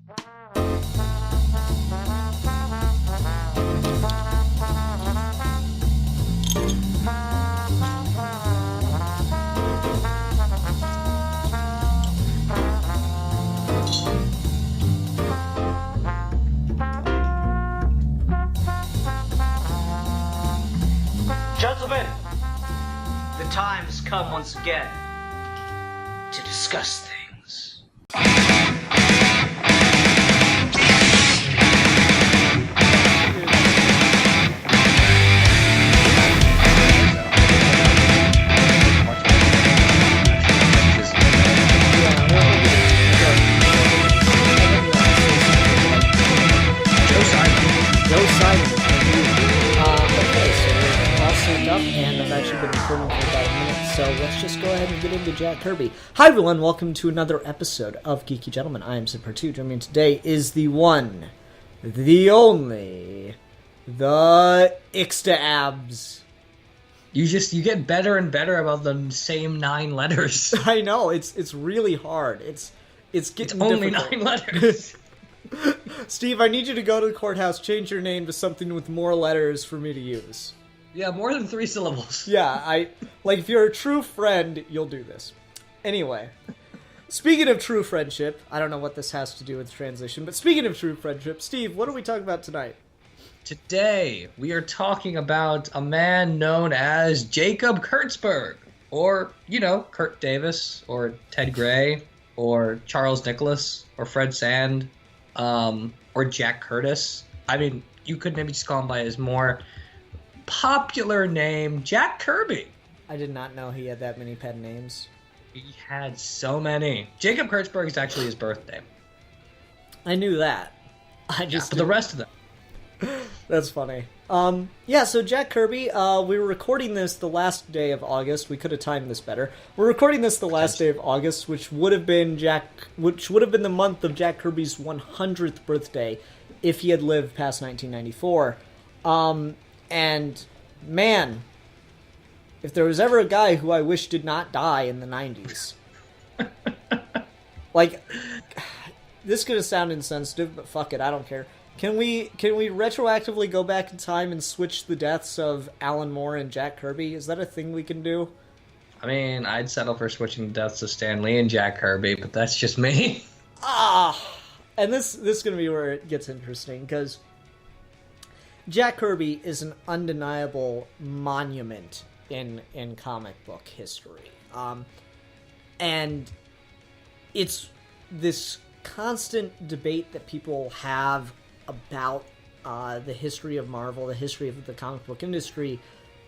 Gentlemen, the time has come once again to discuss things. And I've actually been recording for about a minute, so let's just go ahead and get into Jack Kirby. Hi everyone, welcome to another episode of Geeky Gentlemen. I am Super2. Joining me today is the one, the only, the Ixta Abs. You get better and better about the same 9 letters. I know, it's really hard. It's getting only difficult. 9 letters. Steve, I need you to go to the courthouse, change your name to something with more letters for me to use. Yeah, more than 3 syllables. Yeah, if you're a true friend, you'll do this. Anyway, speaking of true friendship, I don't know what this has to do with transition, but speaking of true friendship, Steve, what are we talking about tonight? Today, we are talking about a man known as Jacob Kurtzberg, or, Kurt Davis, or Ted Gray, or Charles Nicholas, or Fred Sand, or Jack Curtis. I mean, you could maybe just call him by his more popular name, Jack Kirby. I did not know he had that many pen names. He had so many. Jacob Kurtzberg is actually his birthday. I knew that. But the rest of them. That's funny. So Jack Kirby, we were recording this the last day of August. We could have timed this better. We're recording this the last day of August, which would have been the month of Jack Kirby's 100th birthday if he had lived past 1994. And, man, if there was ever a guy who I wish did not die in the 90s. This is going to sound insensitive, but fuck it, I don't care. Can we retroactively go back in time and switch the deaths of Alan Moore and Jack Kirby? Is that a thing we can do? I mean, I'd settle for switching the deaths of Stan Lee and Jack Kirby, but that's just me. And this is going to be where it gets interesting, because Jack Kirby is an undeniable monument in comic book history. And it's this constant debate that people have about the history of Marvel, the history of the comic book industry,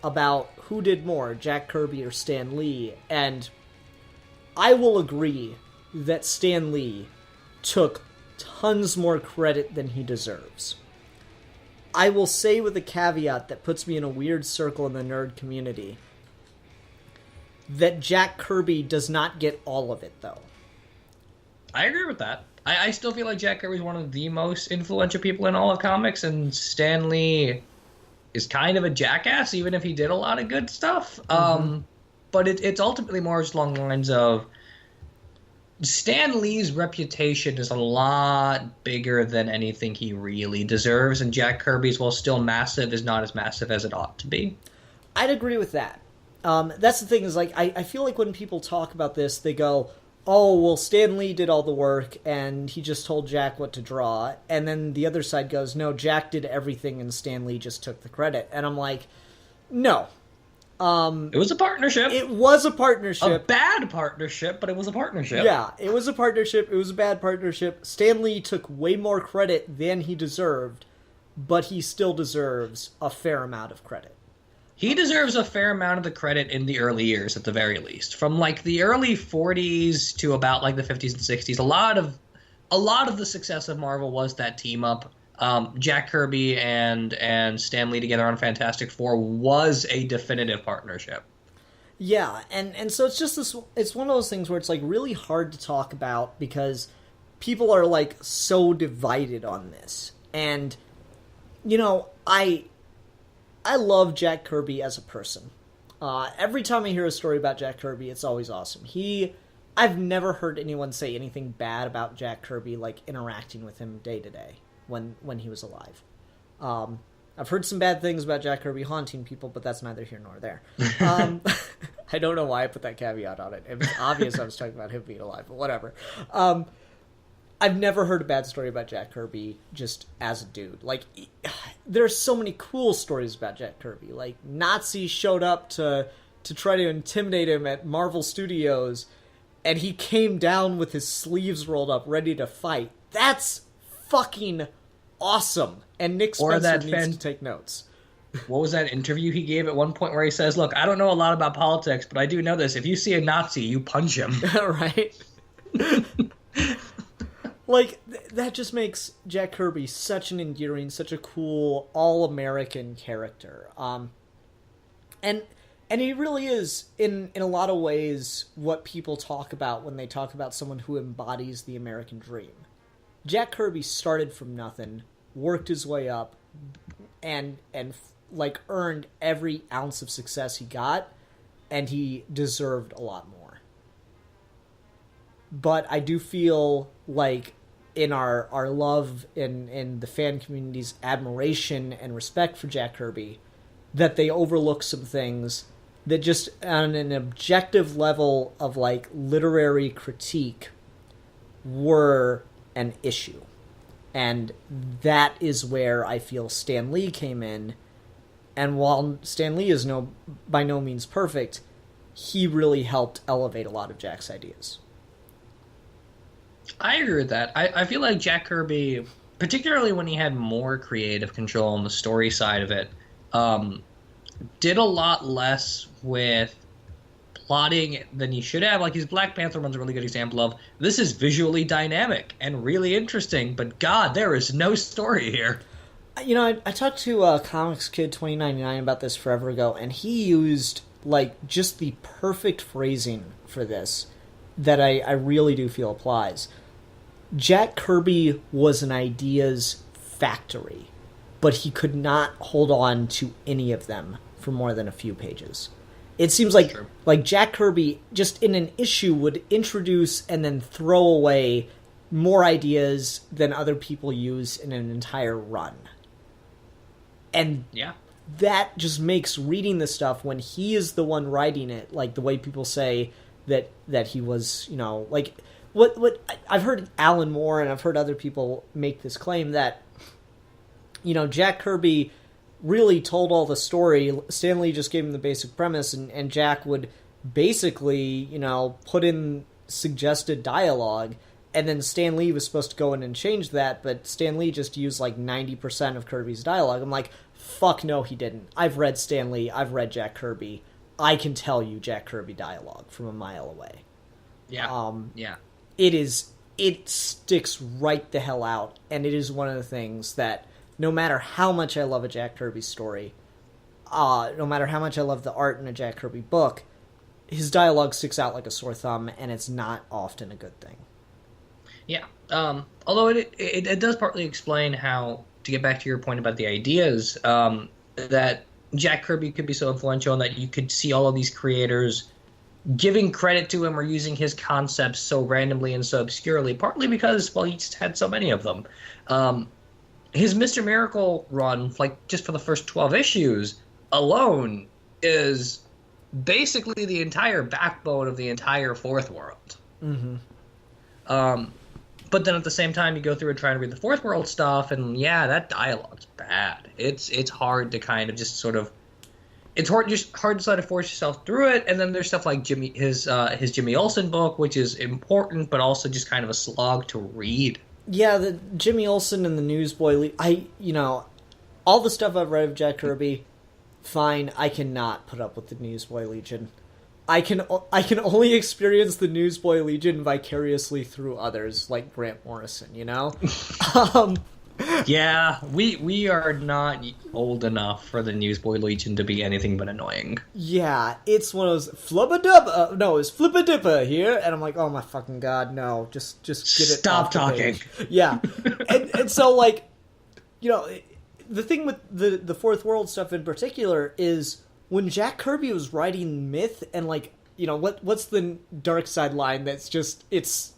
about who did more, Jack Kirby or Stan Lee. And I will agree that Stan Lee took tons more credit than he deserves. I will say with a caveat that puts me in a weird circle in the nerd community that Jack Kirby does not get all of it, though. I agree with that. I still feel like Jack Kirby is one of the most influential people in all of comics, and Stan Lee is kind of a jackass, even if he did a lot of good stuff. But it's ultimately more just along the lines of Stan Lee's reputation is a lot bigger than anything he really deserves, and Jack Kirby's, while still massive, is not as massive as it ought to be. I'd agree with that. That's the thing, is I feel like when people talk about this, they go, oh, well, Stan Lee did all the work, and he just told Jack what to draw, and then the other side goes, no, Jack did everything, and Stan Lee just took the credit. And I'm like, no. It was a partnership. It was a partnership. A bad partnership, but it was a partnership. Yeah, it was a partnership. It was a bad partnership. Stan Lee took way more credit than he deserved, but he still deserves a fair amount of credit. He deserves a fair amount of the credit in the early years, at the very least. From the early 40s to about the 50s and 60s, a lot of the success of Marvel was that team up. Jack Kirby and Stan Lee together on Fantastic Four was a definitive partnership. Yeah, and so it's just this. It's one of those things where it's really hard to talk about because people are so divided on this. And I love Jack Kirby as a person. Every time I hear a story about Jack Kirby, it's always awesome. He I've never heard anyone say anything bad about Jack Kirby, like, interacting with him day to day when he was alive. I've heard some bad things about Jack Kirby haunting people, but that's neither here nor there. I don't know why I put that caveat on it. It was obvious I was talking about him being alive, but whatever. I've never heard a bad story about Jack Kirby just as a dude. Like, there's so many cool stories about Jack Kirby. Like, Nazis showed up to try to intimidate him at Marvel Studios, and he came down with his sleeves rolled up, ready to fight. That's fucking awesome. And Nick Spencer needs to take notes. What was that interview he gave at one point where he says, look, I don't know a lot about politics, but I do know this. If you see a Nazi, you punch him. Right? Like, that just makes Jack Kirby such an endearing, such a cool, all-American character. And he really is, in a lot of ways, what people talk about when they talk about someone who embodies the American dream. Jack Kirby started from nothing, worked his way up, and like, earned every ounce of success he got, and he deserved a lot more. But I do feel like in our love, in the fan community's admiration and respect for Jack Kirby, that they overlook some things that just on an objective level of, like, literary critique were an issue. And that is where I feel Stan Lee came in. And while Stan Lee is by no means perfect, he really helped elevate a lot of Jack's ideas. I agree with that. I feel like Jack Kirby, particularly when he had more creative control on the story side of it, did a lot less with plotting than he should have. Like, his Black Panther one's a really good example of, this is visually dynamic and really interesting, but God, there is no story here. You know, I talked to Comics Kid 2099 about this forever ago, and he used, like, just the perfect phrasing for this that I really do feel applies. Jack Kirby was an ideas factory, but he could not hold on to any of them for more than a few pages. It seems like Jack Kirby, just in an issue, would introduce and then throw away more ideas than other people use in an entire run. And that just makes reading this stuff when he is the one writing it, like the way people say that he was, you know, like what I've heard Alan Moore and I've heard other people make this claim that, you know, Jack Kirby really told all the story. Stan Lee just gave him the basic premise, and Jack would basically, you know, put in suggested dialogue, and then Stan Lee was supposed to go in and change that, but Stan Lee just used like 90% of Kirby's dialogue. I'm like, fuck no, he didn't. I've read Stan Lee, I've read Jack Kirby. I can tell you Jack Kirby dialogue from a mile away. Yeah. It sticks right the hell out, and it is one of the things that, no matter how much I love a Jack Kirby story, no matter how much I love the art in a Jack Kirby book, his dialogue sticks out like a sore thumb, and it's not often a good thing. Yeah. Although it does partly explain how, to get back to your point about the ideas, that Jack Kirby could be so influential and that you could see all of these creators giving credit to him or using his concepts so randomly and so obscurely, partly because, well, he just had so many of them. His Mr. Miracle run, like, just for the first 12 issues alone, is basically the entire backbone of the entire Fourth World. Mm-hmm. But then at the same time, you go through and try to read the Fourth World stuff, and yeah, that dialogue's bad. It's hard to kind of just sort of, it's hard to try to force yourself through it. And then there's stuff like his Jimmy Olsen book, which is important, but also just kind of a slog to read. Yeah, the Jimmy Olsen and the Newsboy, all the stuff I've read of Jack Kirby, fine. I cannot put up with the Newsboy Legion. I can only experience the Newsboy Legion vicariously through others, like Grant Morrison, you know? Yeah, we are not old enough for the Newsboy Legion to be anything but annoying. Yeah, it's one of those flubba-dubba, no, it's flippa-dippa here, and I'm like, oh my fucking god, no, just get it Stop talking. Page. Yeah, and so, like, you know, the thing with the Fourth World stuff in particular is when Jack Kirby was writing Myth and, like, what's the dark side line that's just,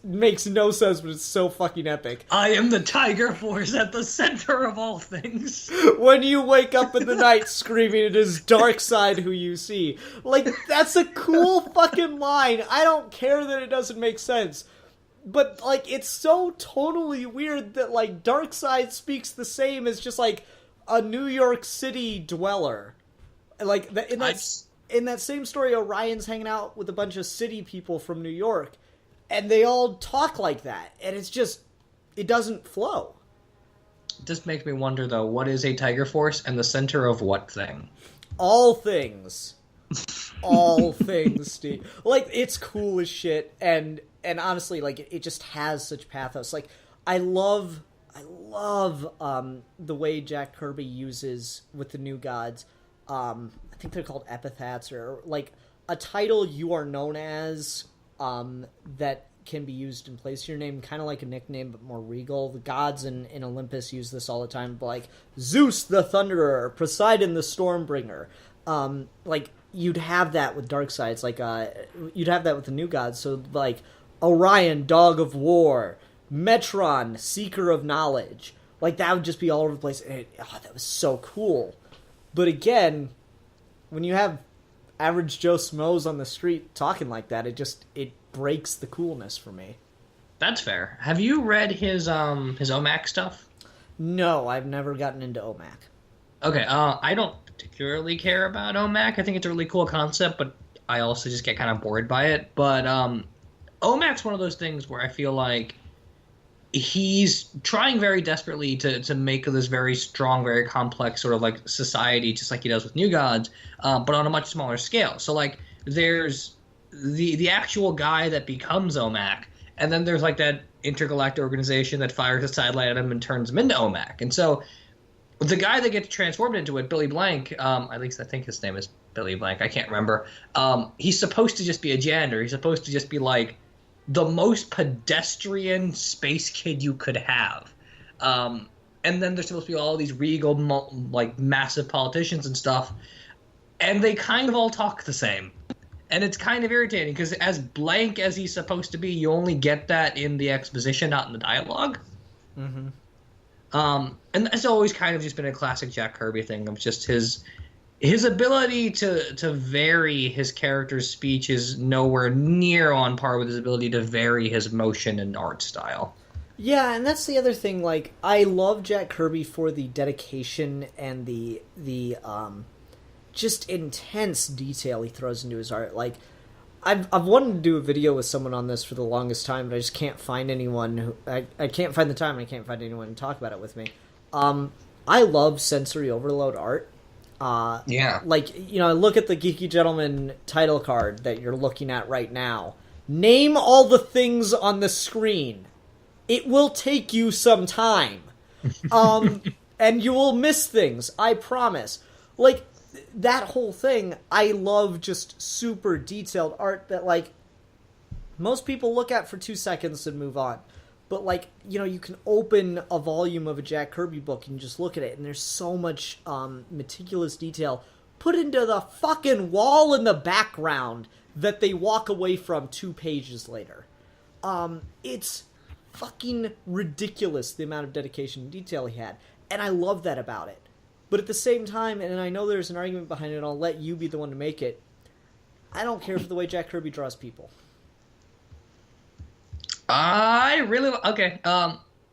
makes no sense, but it's so fucking epic. I am the Tiger Force at the center of all things. When you wake up in the night screaming, it is dark side who you see. Like, that's a cool fucking line. I don't care that it doesn't make sense. But, like, it's so totally weird that, like, Darkseid speaks the same as just, like, a New York City dweller. Like, in that same story, Orion's hanging out with a bunch of city people from New York, and they all talk like that, and it's just, it doesn't flow. It just makes me wonder, though, what is a Tiger Force and the center of what thing? All things. All things, Steve. Like, it's cool as shit, and honestly, like, it just has such pathos. Like, I love the way Jack Kirby uses with the New Gods, I think they're called epithets, or like a title you are known as, that can be used in place of your name, kind of like a nickname but more regal. The gods in Olympus use this all the time, like Zeus the Thunderer, Poseidon the Stormbringer. Like, you'd have that with Darkseid. It's like you'd have that with the New Gods. So like Orion, Dog of War, Metron, Seeker of Knowledge. Like, that would just be all over the place. And that was so cool. But again, when you have average Joe Schmoes on the street talking like that, it breaks the coolness for me. That's fair. Have you read his OMAC stuff? No, I've never gotten into OMAC. Okay, I don't particularly care about OMAC. I think it's a really cool concept, but I also just get kind of bored by it. But OMAC's one of those things where I feel like he's trying very desperately to make this very strong, very complex sort of like society, just like he does with New Gods, but on a much smaller scale. So like there's the actual guy that becomes OMAC, and then there's like that intergalactic organization that fires a satellite at him and turns him into OMAC. And so the guy that gets transformed into it, Billy Blank, at least I think his name is Billy Blank, I can't remember, he's supposed to just be a janitor. He's supposed to just be like the most pedestrian space kid you could have. And then there's supposed to be all these regal, like, massive politicians and stuff. And they kind of all talk the same. And it's kind of irritating, because as blank as he's supposed to be, you only get that in the exposition, not in the dialogue. Mm-hmm. And that's always kind of just been a classic Jack Kirby thing of just his ability to vary his character's speech is nowhere near on par with his ability to vary his motion and art style. Yeah, and that's the other thing. Like, I love Jack Kirby for the dedication and the just intense detail he throws into his art. Like, I've wanted to do a video with someone on this for the longest time, but I just can't find anyone I can't find the time, and I can't find anyone to talk about it with me. I love sensory overload art. Yeah. Like, look at the Geeky Gentleman title card that you're looking at right now. Name all the things on the screen. It will take you some time. And you will miss things, I promise. Like, that whole thing, I love just super detailed art that, like, most people look at for 2 seconds and move on. But, like, you can open a volume of a Jack Kirby book and just look at it, and there's so much meticulous detail put into the fucking wall in the background that they walk away from 2 pages later. It's fucking ridiculous, the amount of dedication and detail he had, and I love that about it. But at the same time, and I know there's an argument behind it, and I'll let you be the one to make it, I don't care for the way Jack Kirby draws people. I really... Okay,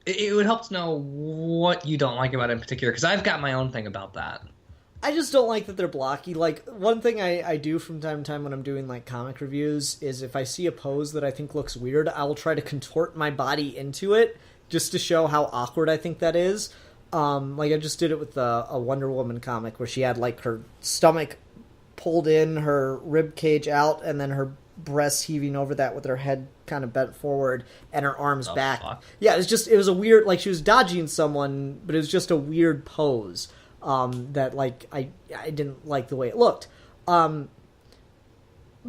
it would help to know what you don't like about it in particular, because I've got my own thing about that. I just don't like that they're blocky. Like, one thing I do from time to time when I'm doing, like, comic reviews is if I see a pose that I think looks weird, I will try to contort my body into it just to show how awkward I think that is. Like, I just did it with a Wonder Woman comic where she had, like, her stomach pulled in, her rib cage out, and then her breasts heaving over that with her head kind of bent forward and her arms back. Fuck. Yeah, it was a weird, like, she was dodging someone, but it was just a weird pose. That, like, I didn't like the way it looked. So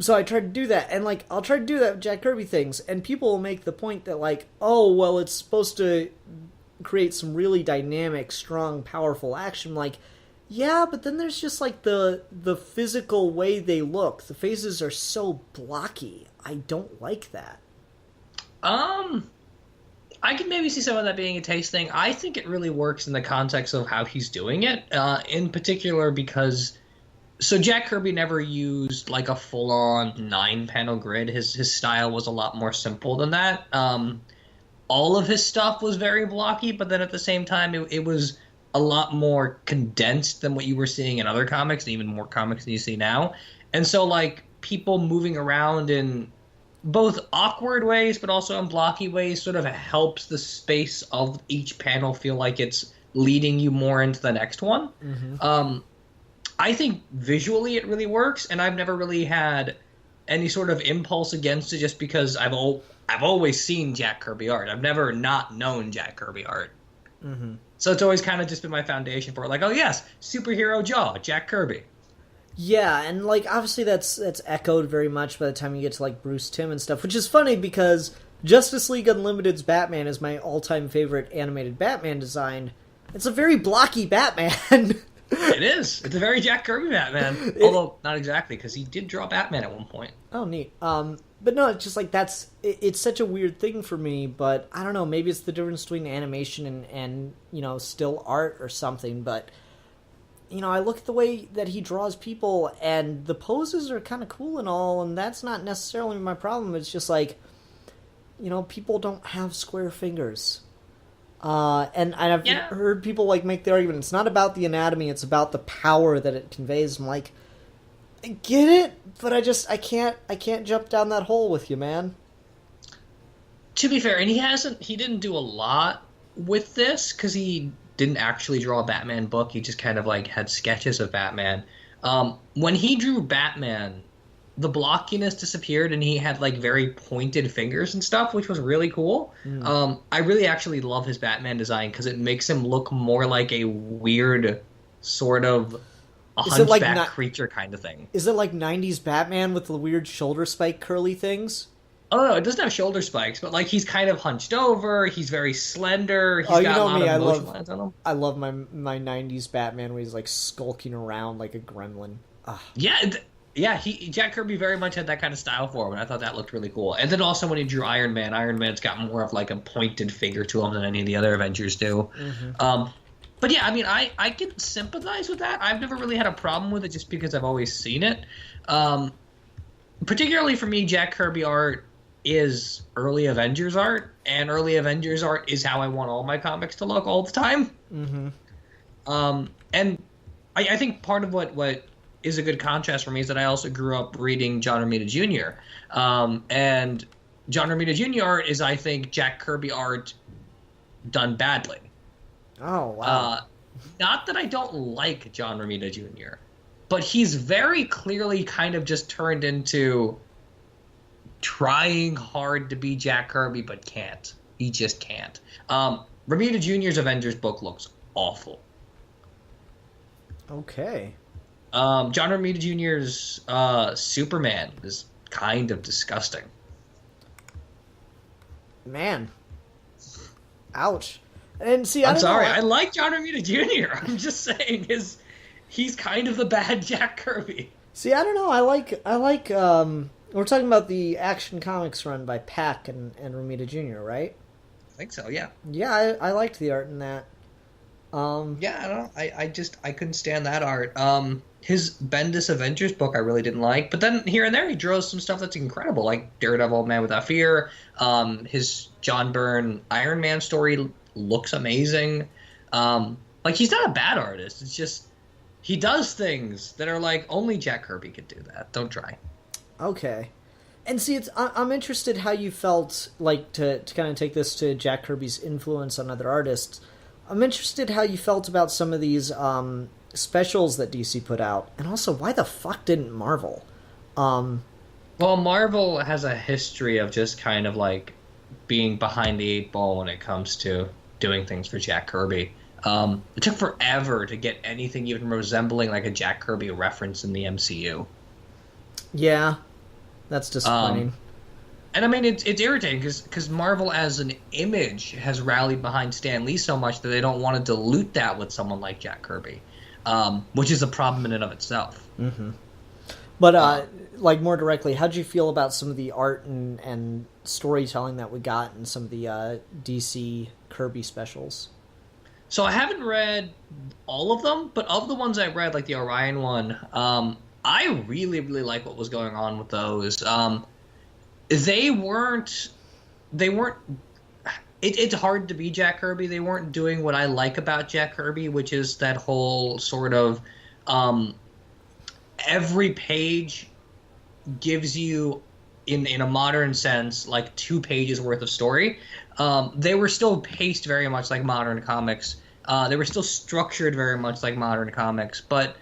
I tried to do that, and, like, I'll try to do that with Jack Kirby things, and people will make the point that, like, oh, well, it's supposed to create some really dynamic, strong, powerful action. Like, Yeah, but then there's just like the physical way they look. The faces are so blocky. I don't like that. I can maybe see some of that being a taste thing. I think it really works in the context of how he's doing it, in particular because... So Jack Kirby never used like a full-on 9-panel grid. His style was a lot more simple than that. All of his stuff was very blocky, but then at the same time, it was a lot more condensed than what you were seeing in other comics, and even more comics than you see now. And so, like, people moving around in both awkward ways, but also in blocky ways, sort of helps the space of each panel feel like it's leading you more into the next one. Mm-hmm. I think visually it really works, and I've never really had any sort of impulse against it just because I've always seen Jack Kirby art. I've never not known Jack Kirby art. Mm-hmm. So it's always kind of just been my foundation for it. Like, oh yes, superhero jaw, Jack Kirby. Yeah, and like obviously that's echoed very much by the time you get to like Bruce Timm and stuff, which is funny because Justice League Unlimited's Batman is my all-time favorite animated Batman design. It's a very blocky Batman. It is. It's a very Jack Kirby Batman. Although, not exactly, because he did draw Batman at one point. Oh, neat. But no, it's just like it's such a weird thing for me, but I don't know, maybe it's the difference between animation and you know, still art or something, but, you know, I look at the way that he draws people, and the poses are kind of cool and all, and that's not necessarily my problem. It's just like, you know, people don't have square fingers. And I've heard people like make the argument it's not about the anatomy, it's about the power that it conveys. I'm like, I get it, but I can't jump down that hole with you, man. To be fair, and he didn't do a lot with this because he didn't actually draw a Batman book. He just kind of like had sketches of Batman. When he drew Batman, the blockiness disappeared and he had like very pointed fingers and stuff, which was really cool. I really actually love his Batman design because it makes him look more like a weird sort of a hunchback creature kind of thing. Is it like 90s Batman with the weird shoulder spike curly things? Oh no, it doesn't have shoulder spikes, but like he's kind of hunched over, he's very slender, he's got a lot of motion lines on him. I love my 90s Batman where he's like skulking around like a gremlin. Ugh. Yeah, Jack Kirby very much had that kind of style for him, and I thought that looked really cool. And then also when he drew Iron Man's got more of like a pointed figure to him than any of the other Avengers do. Mm-hmm. But yeah, I mean, I can sympathize with that. I've never really had a problem with it just because I've always seen it. Particularly for me, Jack Kirby art is early Avengers art, and early Avengers art is how I want all my comics to look all the time. Mm-hmm. And I think part of what is a good contrast for me is that I also grew up reading John Romita Jr. And John Romita Jr. art is, I think, Jack Kirby art done badly. Oh, wow. Not that I don't like John Romita Jr., but he's very clearly kind of just turned into trying hard to be Jack Kirby, but can't. He just can't. Romita Jr.'s Avengers book looks awful. Okay. John Romita Jr.'s Superman is kind of disgusting. Man. Ouch. And see, I'm sorry, I like John Romita Jr. I'm just saying he's kind of the bad Jack Kirby. See, I don't know. I like we're talking about the Action Comics run by Pack and Romita Jr., right? I think so, yeah. Yeah, I liked the art in that. Yeah, I don't know. I couldn't stand that art. His Bendis Avengers book I really didn't like, but then here and there he draws some stuff that's incredible, like Daredevil, Man Without Fear. His John Byrne Iron Man story looks amazing. Like, he's not a bad artist. It's just he does things that are like only Jack Kirby could do that. Don't try. Okay. And see, I'm interested how you felt, like, to kind of take this to Jack Kirby's influence on other artists. I'm interested how you felt about some of these specials that DC put out, and also why the fuck didn't Marvel? Well, Marvel has a history of just kind of like being behind the eight ball when it comes to doing things for Jack Kirby. It took forever to get anything even resembling like a Jack Kirby reference in the MCU. Yeah, that's disappointing. And I mean, it's irritating because Marvel as an image has rallied behind Stan Lee so much that they don't want to dilute that with someone like Jack Kirby. which is a problem in and of itself. Mm-hmm. But like more directly, how'd you feel about some of the art and storytelling that we got in some of the DC Kirby specials? So I haven't read all of them, but of the ones I've read, like the Orion one, I really, really like what was going on with those. They weren't. It's hard to be Jack Kirby. They weren't doing what I like about Jack Kirby, which is that whole sort of every page gives you, in a modern sense, like 2 pages worth of story. They were still paced very much like modern comics. They were still structured very much like modern comics, but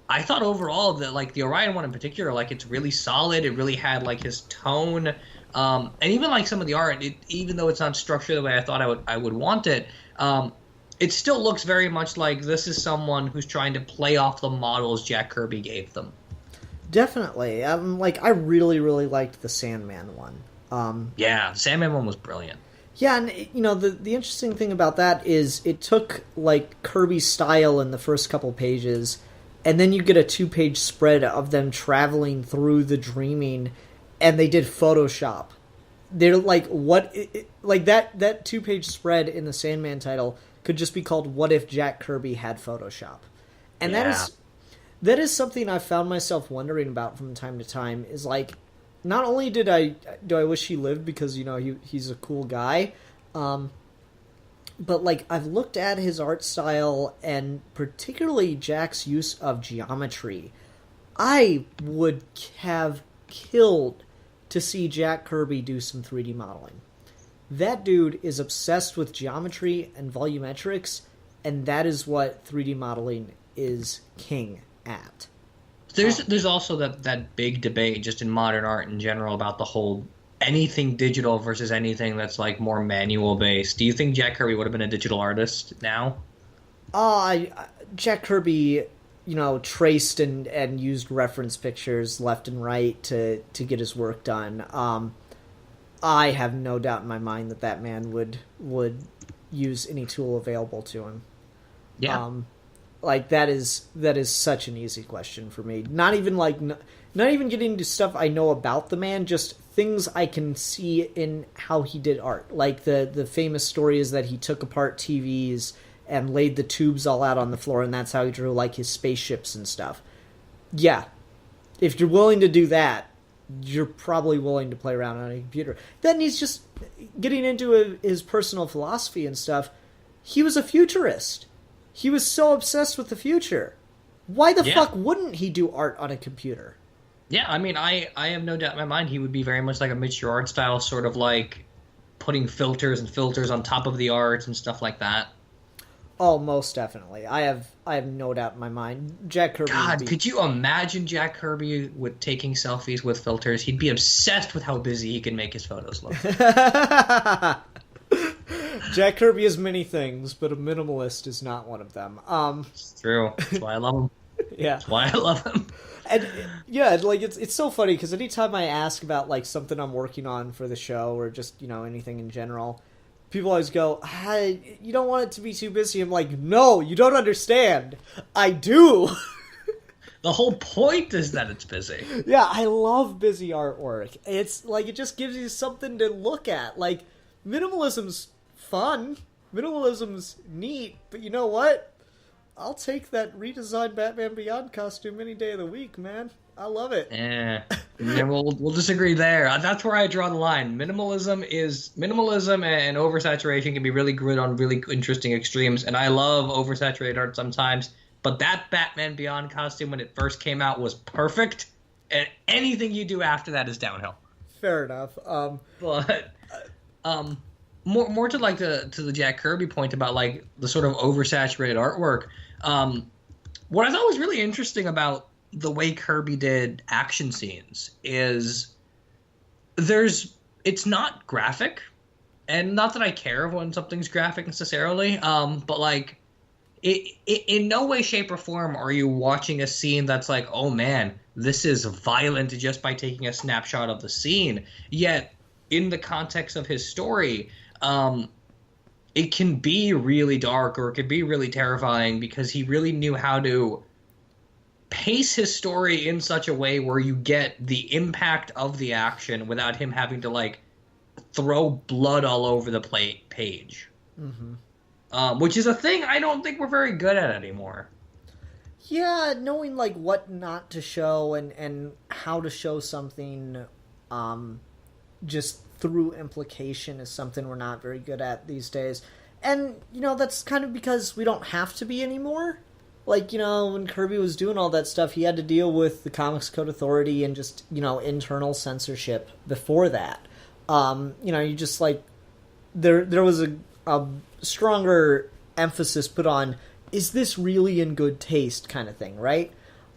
I thought overall that, like, the Orion one in particular, like, it's really solid. It really had, like, his tone, and even, like, some of the art, even though it's not structured the way I thought I would want it, it still looks very much like this is someone who's trying to play off the models Jack Kirby gave them. Definitely. Like, I really, really liked the Sandman one. Yeah, the Sandman one was brilliant. Yeah, and, you know, the interesting thing about that is it took, like, Kirby's style in the first couple pages, and then you get a 2-page spread of them traveling through the dreaming, and they did Photoshop. They're like, like that 2-page spread in the Sandman title could just be called "What If Jack Kirby Had Photoshop," and yeah. that is something I've found myself wondering about from time to time. Is like, not only do I wish he lived because, you know, he's a cool guy, but, like, I've looked at his art style and particularly Jack's use of geometry. I would have killed to see Jack Kirby do some 3D modeling. That dude is obsessed with geometry and volumetrics, and that is what 3D modeling is king at. There's also that big debate just in modern art in general about the whole anything digital versus anything that's, like, more manual based. Do you think Jack Kirby would have been a digital artist now? Jack Kirby, you know, traced and used reference pictures left and right to get his work done. I have no doubt in my mind that man would use any tool available to him. Yeah. Like, that is such an easy question for me. Not even getting into stuff I know about the man, just things I can see in how he did art. Like the famous story is that he took apart TVs and laid the tubes all out on the floor, and that's how he drew, like, his spaceships and stuff. Yeah. If you're willing to do that, you're probably willing to play around on a computer. Then he's just getting into his personal philosophy and stuff. He was a futurist. He was so obsessed with the future. Why the fuck wouldn't he do art on a computer? Yeah, I mean, I have no doubt in my mind he would be very much like a Mitch art style, sort of like putting filters on top of the art and stuff like that. Oh, most definitely. I have no doubt in my mind. Jack Kirby. God, could you imagine Jack Kirby with taking selfies with filters? He'd be obsessed with how busy he can make his photos look. Jack Kirby is many things, but a minimalist is not one of them. It's true. That's why I love him. Yeah. That's why I love him. And yeah, like, it's so funny because anytime I ask about, like, something I'm working on for the show or just, you know, anything in general, people always go, you don't want it to be too busy. I'm like, no, you don't understand. I do. The whole point is that it's busy. Yeah, I love busy artwork. It's like, it just gives you something to look at. Like, minimalism's fun. Minimalism's neat. But you know what? I'll take that redesigned Batman Beyond costume any day of the week, man. I love it. Yeah, we'll disagree there. That's where I draw the line. Minimalism and oversaturation can be really good on really interesting extremes, and I love oversaturated art sometimes. But that Batman Beyond costume when it first came out was perfect, and anything you do after that is downhill. Fair enough. But more to like to the Jack Kirby point about, like, the sort of oversaturated artwork. What I thought was really interesting about the way Kirby did action scenes is it's not graphic, and not that I care when something's graphic necessarily, but, like, in no way, shape, or form are you watching a scene that's like, oh man, this is violent just by taking a snapshot of the scene. Yet, in the context of his story, it can be really dark or it can be really terrifying because he really knew how to pace his story in such a way where you get the impact of the action without him having to like throw blood all over the page. Which is a thing I don't think we're very good at anymore. Yeah, knowing like what not to show and how to show something just through implication is something we're not very good at these days. And, you know, that's kind of because we don't have to be anymore. Like, you know, when Kirby was doing all that stuff, he had to deal with the Comics Code Authority and just, you know, internal censorship before that. You know, you just, like, there was a stronger emphasis put on, is this really in good taste kind of thing, right?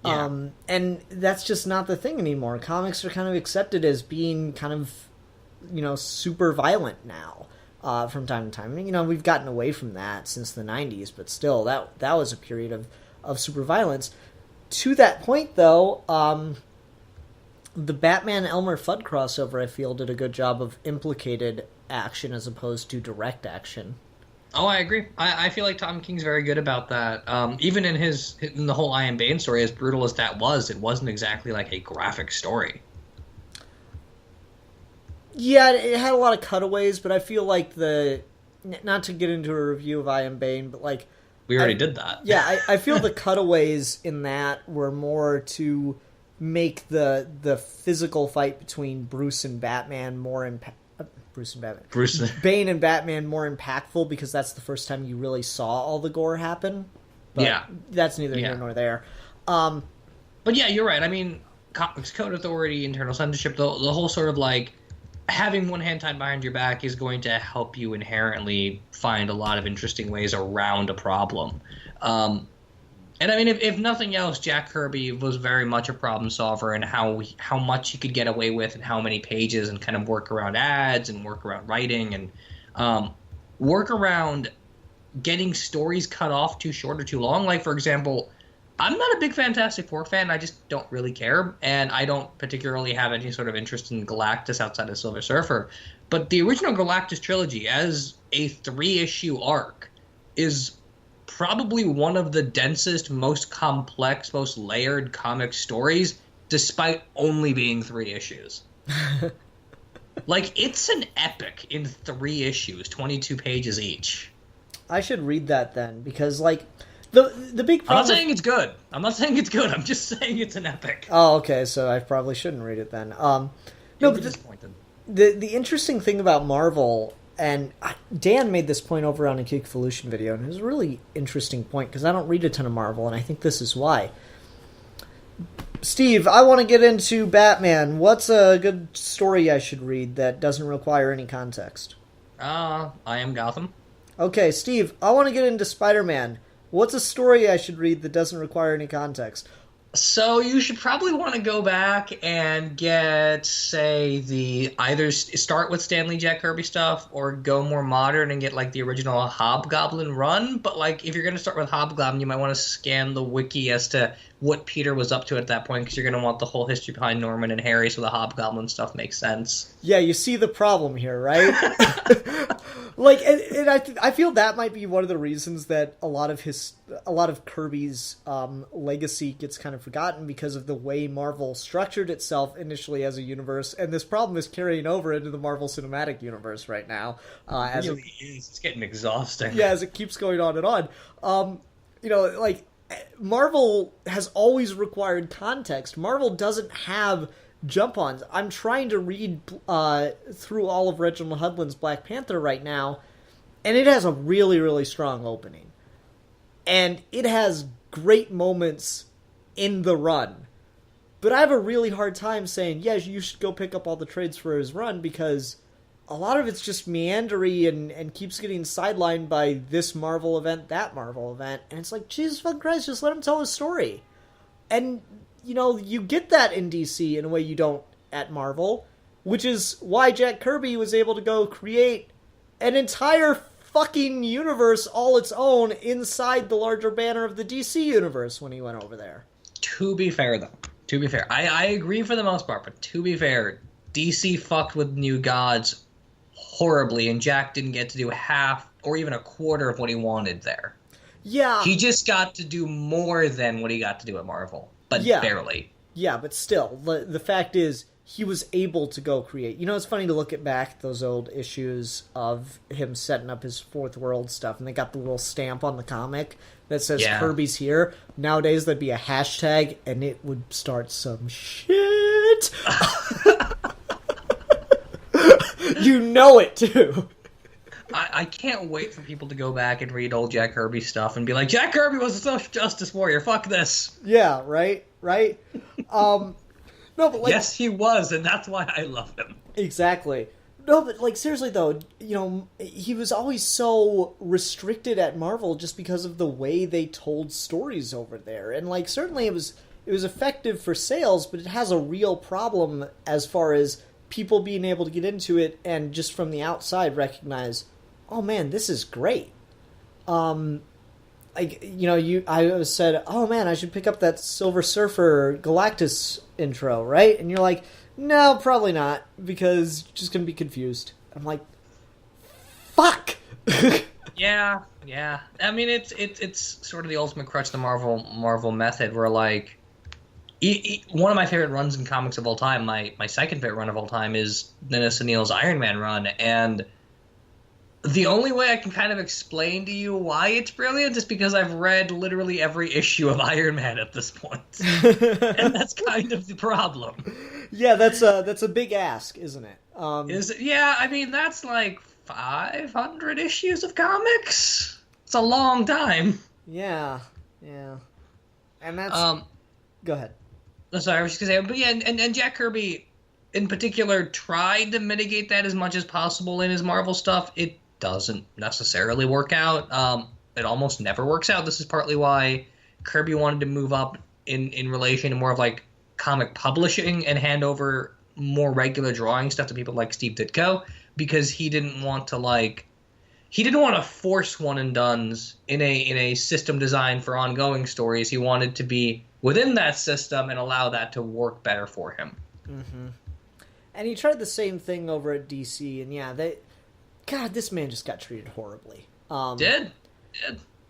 Yeah. And that's just not the thing anymore. Comics are kind of accepted as being kind of, you know, super violent now. From time to time. You know, we've gotten away from that since the 90s, but still, that was a period of super violence. To that point, though, the Batman-Elmer Fudd crossover, I feel, did a good job of implicated action as opposed to direct action. Oh, I agree. I feel like Tom King's very good about that. Even in the whole I Am Bane story, as brutal as that was, it wasn't exactly like a graphic story. Yeah, it had a lot of cutaways, but I feel like not to get into a review of I Am Bane, but like... We already did that. Yeah, I feel the cutaways in that were more to make the physical fight between Bruce and Batman more Bane and Batman more impactful because that's the first time you really saw all the gore happen. But yeah. That's neither here nor there. But yeah, you're right. I mean, Comics Code Authority, internal censorship, the whole sort of like having one hand tied behind your back is going to help you inherently find a lot of interesting ways around a problem. And I mean, if nothing else, Jack Kirby was very much a problem solver in how much he could get away with and how many pages and kind of work around ads and work around writing and work around getting stories cut off too short or too long. Like, for example, I'm not a big Fantastic Four fan. I just don't really care, and I don't particularly have any sort of interest in Galactus outside of Silver Surfer. But the original Galactus trilogy, as a 3-issue arc, is probably one of the densest, most complex, most layered comic stories, despite only being 3 issues. Like, it's an epic in 3 issues, 22 pages each. I should read that then, because, like... The big problem... I'm not saying it's good. I'm just saying it's an epic. Oh, okay, so I probably shouldn't read it then. No, but the interesting thing about Marvel, and Dan made this point over on a Geekvolution video, and it was a really interesting point, because I don't read a ton of Marvel, and I think this is why. Steve, I want to get into Batman. What's a good story I should read that doesn't require any context? I Am Gotham. Okay, Steve, I want to get into Spider-Man. What's a story I should read that doesn't require any context? So you should probably want to go back and get, say, either start with Stan Lee, Jack Kirby stuff, or go more modern and get like the original Hobgoblin run. But like, if you're going to start with Hobgoblin, you might want to scan the wiki as to what Peter was up to at that point, because you're going to want the whole history behind Norman and Harry, so the Hobgoblin stuff makes sense. Yeah, you see the problem here, right? Like, and I feel that might be one of the reasons that a lot of Kirby's legacy gets kind of forgotten, because of the way Marvel structured itself initially as a universe, and this problem is carrying over into the Marvel Cinematic Universe right now. It really is. It's getting exhausting. Yeah, as it keeps going on and on. You know, like, Marvel has always required context. Marvel doesn't have jump-ons. I'm trying to read through all of Reginald Hudlin's Black Panther right now, and it has a really, really strong opening. And it has great moments in the run. But I have a really hard time saying, yeah, you should go pick up all the trades for his run, because a lot of it's just meandery and keeps getting sidelined by this Marvel event, that Marvel event. And it's like, Jesus fucking Christ, just let him tell his story. And, you know, you get that in DC in a way you don't at Marvel, which is why Jack Kirby was able to go create an entire fucking universe all its own inside the larger banner of the DC universe when he went over there. To be fair, I agree for the most part, but to be fair, DC fucked with New Gods horribly, and Jack didn't get to do half or even a quarter of what he wanted there. Yeah. He just got to do more than what he got to do at Marvel, but barely. Yeah, but still, the fact is, he was able to go create. You know, it's funny to look at back those old issues of him setting up his Fourth World stuff, and they got the little stamp on the comic that says Kirby's here. Nowadays, that'd be a hashtag, and it would start some shit. You know it, too. I can't wait for people to go back and read old Jack Kirby stuff and be like, Jack Kirby was a social justice warrior, fuck this. Yeah, right? No, but like... Yes, he was, and that's why I love him. Exactly. No, but like, seriously though, you know, he was always so restricted at Marvel just because of the way they told stories over there. And like, certainly it was effective for sales, but it has a real problem as far as people being able to get into it and just from the outside recognize, oh man, this is great. Like, you know, I said, oh man, I should pick up that Silver Surfer Galactus intro, right? And you're like, no, probably not, because you're just gonna be confused. I'm like, fuck. Yeah. I mean, it's sort of the ultimate crutch, the Marvel method, where like, one of my favorite runs in comics of all time, my second favorite run of all time, is Dennis O'Neill's Iron Man run, and the only way I can kind of explain to you why it's brilliant is because I've read literally every issue of Iron Man at this point. And that's kind of the problem. Yeah, that's a big ask, isn't it? I mean, that's like 500 issues of comics. It's a long time. Yeah. And that's... Go ahead. Sorry, I was just going to say, but yeah, and Jack Kirby in particular tried to mitigate that as much as possible in his Marvel stuff. It doesn't necessarily work out. It almost never works out. This is partly why Kirby wanted to move up in relation to more of like comic publishing and hand over more regular drawing stuff to people like Steve Ditko, because he didn't want to force one and dones in a system designed for ongoing stories. He wanted to be within that system and allow that to work better for him. Mm-hmm. And he tried the same thing over at DC, and God, this man just got treated horribly. Did?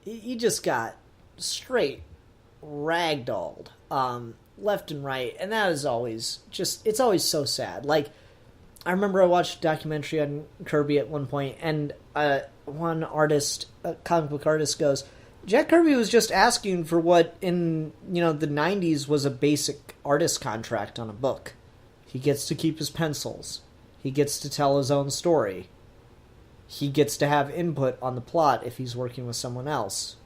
He just got straight ragdolled, left and right, and that is always it's always so sad. Like, I remember I watched a documentary on Kirby at one point, and one artist, a comic book artist, goes, Jack Kirby was just asking for what in, the 90s was a basic artist contract on a book. He gets to keep his pencils. He gets to tell his own story. He gets to have input on the plot if he's working with someone else.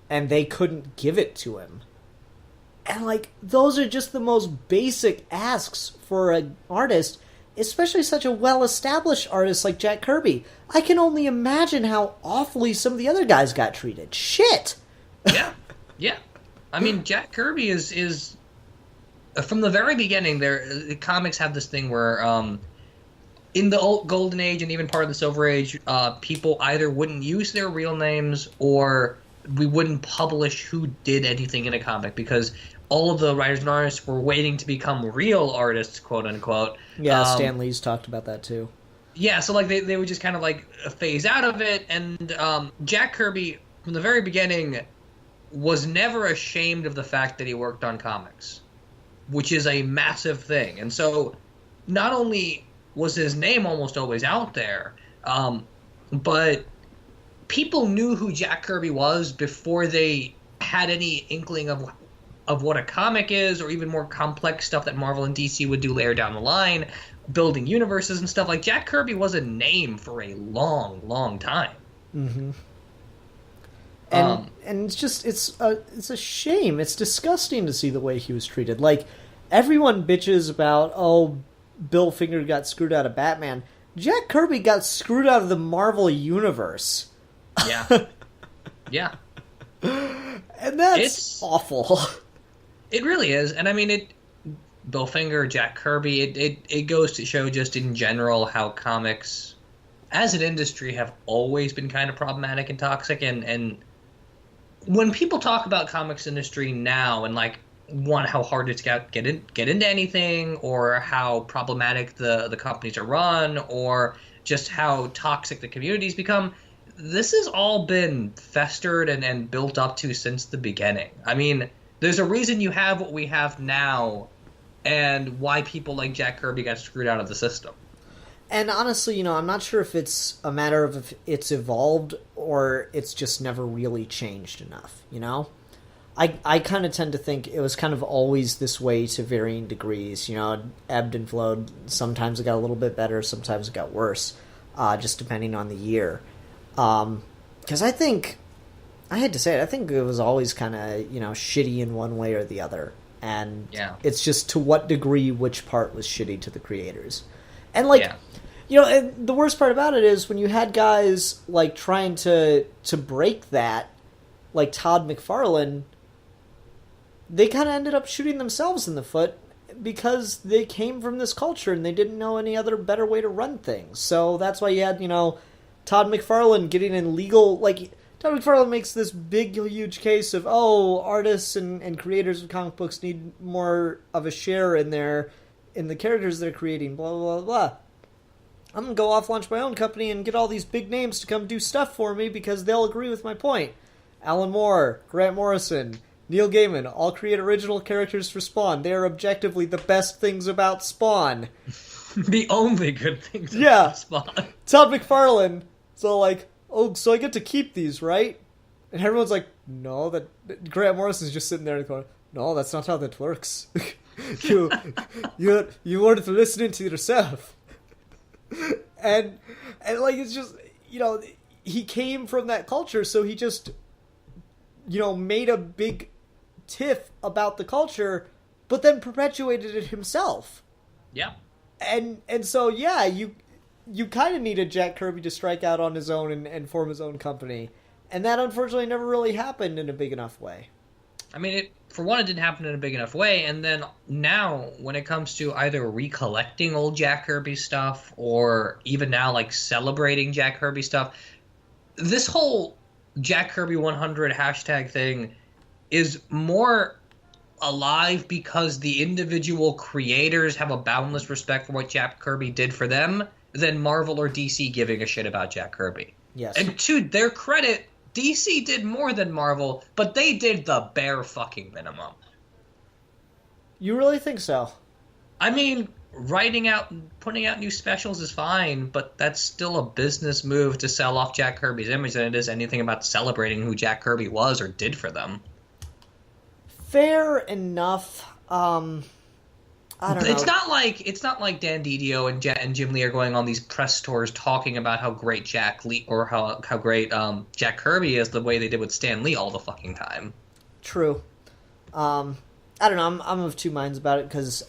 And they couldn't give it to him. And, like, those are just the most basic asks for an artist, especially such a well-established artist like Jack Kirby. I can only imagine how awfully some of the other guys got treated. Shit! Yeah. I mean, Jack Kirby is from the very beginning, the comics have this thing where, in the old Golden Age and even part of the Silver Age, people either wouldn't use their real names or we wouldn't publish who did anything in a comic because all of the writers and artists were waiting to become real artists, quote unquote. Yeah, Stan Lee's talked about that too. Yeah, so like they would just kind of like phase out of it, and Jack Kirby from the very beginning was never ashamed of the fact that he worked on comics, which is a massive thing. And so not only was his name almost always out there, but people knew who Jack Kirby was before they had any inkling of what a comic is, or even more complex stuff that Marvel and DC would do later down the line, building universes and stuff. Like, Jack Kirby was a name for a long, long time. Mm-hmm. And it's just it's a shame. It's disgusting to see the way he was treated. Like, everyone bitches about, Bill Finger got screwed out of Batman. Jack Kirby got screwed out of the Marvel Universe. Yeah. Yeah. And that's awful. It really is. And I mean, Bill Finger, Jack Kirby, it goes to show just in general how comics as an industry have always been kind of problematic and toxic. And when people talk about comics industry now and like how hard it's get into anything, or how problematic the companies are run, or just how toxic the communities become. This has all been festered and built up to since the beginning. I mean, there's a reason you have what we have now, and why people like Jack Kirby got screwed out of the system. And honestly, I'm not sure if it's a matter of if it's evolved or it's just never really changed enough, I kind of tend to think it was kind of always this way to varying degrees, ebbed and flowed. Sometimes it got a little bit better, sometimes it got worse, just depending on the year. Because I think, I hate to say it, I think it was always kind of, shitty in one way or the other. And it's just to what degree which part was shitty to the creators. And, and the worst part about it is when you had guys, trying to break that, like Todd McFarlane, they kind of ended up shooting themselves in the foot because they came from this culture and they didn't know any other better way to run things. So that's why you had, Todd McFarlane getting in legal... Todd McFarlane makes this big, huge case of, artists and creators of comic books need more of a share in the characters they're creating, blah, blah, blah, blah. I'm going to go off, launch my own company, and get all these big names to come do stuff for me because they'll agree with my point. Alan Moore, Grant Morrison, Neil Gaiman all create original characters for Spawn. They are objectively the best things about Spawn. The only good things about Spawn. Todd McFarlane, so so I get to keep these, right? And everyone's like, no, that Grant Morrison's just sitting there going, no, that's not how that works. you wanted to listen to yourself. and it's just, he came from that culture, so he just, made a big tiff about the culture, but then perpetuated it himself. Yeah. And so, you kind of needed Jack Kirby to strike out on his own and form his own company. And that, unfortunately, never really happened in a big enough way. I mean, for one, it didn't happen in a big enough way, and then now, when it comes to either recollecting old Jack Kirby stuff, or even now, celebrating Jack Kirby stuff, this whole Jack Kirby 100 hashtag thing is more alive because the individual creators have a boundless respect for what Jack Kirby did for them than Marvel or DC giving a shit about Jack Kirby. Yes. And to their credit, DC did more than Marvel, but they did the bare fucking minimum. You really think so? I mean, putting out new specials is fine, but that's still a business move to sell off Jack Kirby's image than it is anything about celebrating who Jack Kirby was or did for them. Fair enough. I don't know. It's not like Dan Didio and Jim Lee are going on these press tours talking about how great Jack Lee or how great Jack Kirby is the way they did with Stan Lee all the fucking time. True. I don't know. I'm of two minds about it because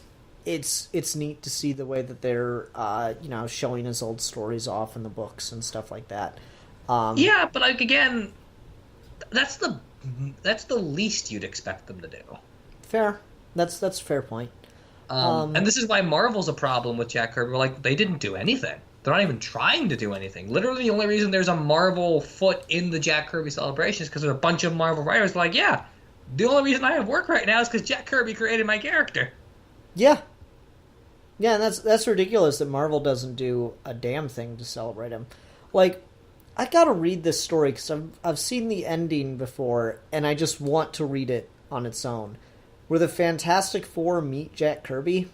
it's neat to see the way that they're showing his old stories off in the books and stuff like that. Yeah, but again, that's the least you'd expect them to do. Fair. That's a fair point. And this is why Marvel's a problem with Jack Kirby. They didn't do anything. They're not even trying to do anything. Literally, the only reason there's a Marvel foot in the Jack Kirby celebration is because there's a bunch of Marvel writers the only reason I have work right now is because Jack Kirby created my character. Yeah. Yeah, and that's ridiculous that Marvel doesn't do a damn thing to celebrate him. I gotta read this story because I've seen the ending before, and I just want to read it on its own. Where the Fantastic Four meet Jack Kirby.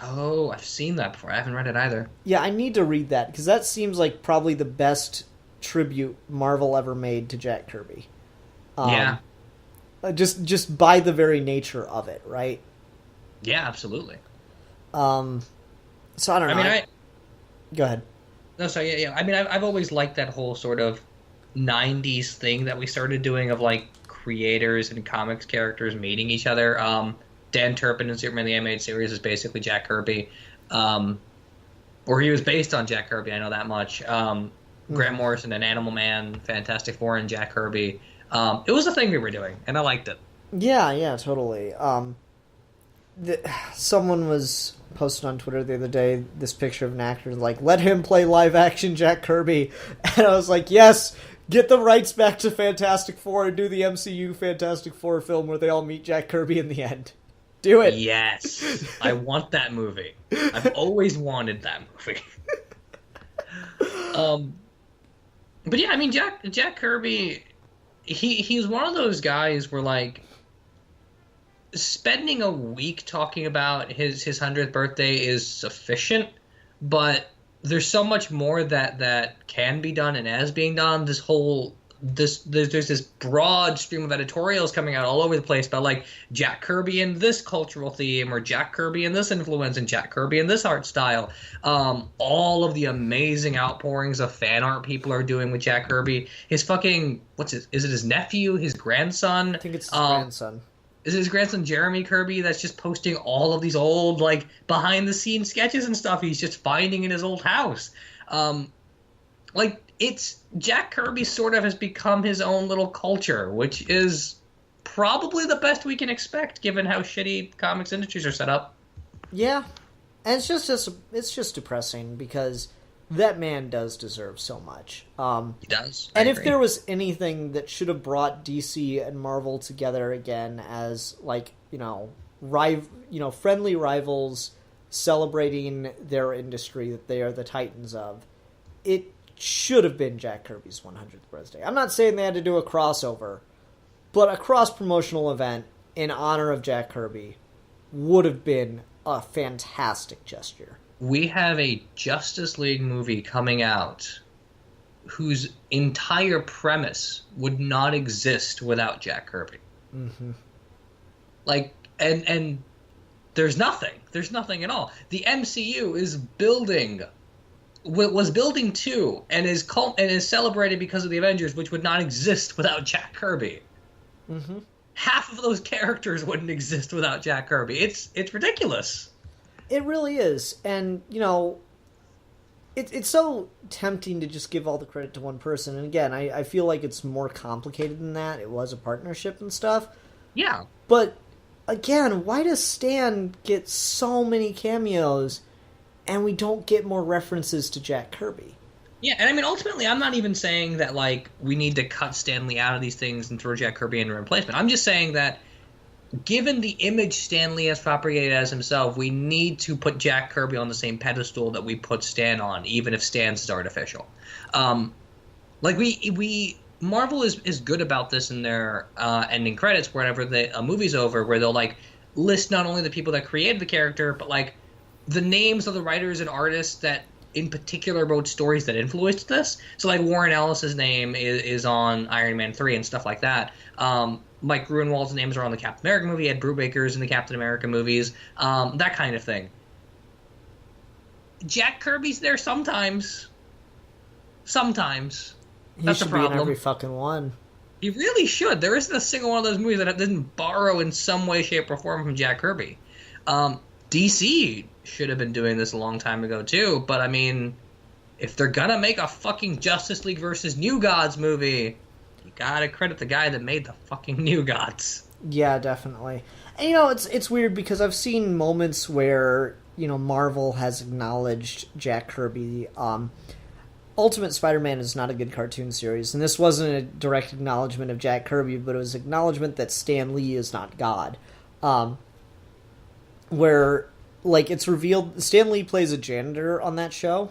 Oh, I've seen that before. I haven't read it either. Yeah, I need to read that, because that seems like probably the best tribute Marvel ever made to Jack Kirby. Yeah. Just by the very nature of it, right? Yeah, absolutely. So I don't know. Go ahead. No, sorry, yeah. I mean, I've always liked that whole sort of 90s thing that we started doing of, creators and comics characters meeting each other. Dan Turpin in Superman the Animated Series is basically Jack Kirby. Or he was based on Jack Kirby, I know that much. Grant Morrison and Animal Man, Fantastic Four and Jack Kirby. It was a thing we were doing, and I liked it. Yeah, totally. Someone was posted on Twitter the other day this picture of an actor let him play live action Jack Kirby, and I was like, yes, Get the rights back to Fantastic Four and do the MCU Fantastic Four film where they all meet Jack Kirby in the end. Do it. Yes. I want that movie. I've always wanted that movie. But yeah, I mean, Jack Kirby, he's one of those guys where, like, spending a week talking about his 100th birthday is sufficient, but there's so much more that can be done and is being done. There's this broad stream of editorials coming out all over the place about, like, Jack Kirby and this cultural theme, or Jack Kirby and this influence, and Jack Kirby and this art style. All of the amazing outpourings of fan art people are doing with Jack Kirby. His fucking, is it his nephew, his grandson? I think it's his grandson. Is it his grandson Jeremy Kirby that's just posting all of these old, like, behind the scenes sketches and stuff he's just finding in his old house? Jack Kirby sort of has become his own little culture, which is probably the best we can expect given how shitty comics industries are set up. Yeah, and it's just depressing because that man does deserve so much. He does. And if there was anything that should have brought DC and Marvel together again as, like, friendly rivals celebrating their industry that they are the titans of, it should have been Jack Kirby's 100th birthday. I'm not saying they had to do a crossover, but a cross-promotional event in honor of Jack Kirby would have been a fantastic gesture. We have a Justice League movie coming out whose entire premise would not exist without Jack Kirby. Mm-hmm. Like, and there's nothing. There's nothing at all. The MCU is was building too, and is celebrated because of the Avengers, which would not exist without Jack Kirby. Mm-hmm. Half of those characters wouldn't exist without Jack Kirby. It's ridiculous. It really is, and it's so tempting to just give all the credit to one person. And again, I feel like it's more complicated than that. It was a partnership and stuff. Yeah, but again, why does Stan get so many cameos? And we don't get more references to Jack Kirby. Yeah, and I mean, ultimately, I'm not even saying that, like, we need to cut Stan Lee out of these things and throw Jack Kirby in a replacement. I'm just saying that, given the image Stan Lee has propagated as himself, we need to put Jack Kirby on the same pedestal that we put Stan on, even if Stan's is artificial. Marvel is good about this in their ending credits, whenever a movie's over, where they'll, like, list not only the people that created the character, but, like, the names of the writers and artists that in particular wrote stories that influenced this. So, like, Warren Ellis's name is on Iron Man 3 and stuff like that. Mike Gruenwald's names are on the Captain America movie. Ed Brubaker's in the Captain America movies. That kind of thing. Jack Kirby's there sometimes. Sometimes. That's he should a problem. be in every fucking one. He really should. There isn't a single one of those movies that didn't borrow in some way, shape, or form from Jack Kirby. DC should have been doing this a long time ago, too. But, I mean, if they're gonna make a fucking Justice League versus New Gods movie, you gotta credit the guy that made the fucking New Gods. Yeah, definitely. And, it's weird because I've seen moments where, Marvel has acknowledged Jack Kirby. Ultimate Spider-Man is not a good cartoon series, and this wasn't a direct acknowledgement of Jack Kirby, but it was acknowledgement that Stan Lee is not God. Where, like, it's revealed Stan Lee plays a janitor on that show,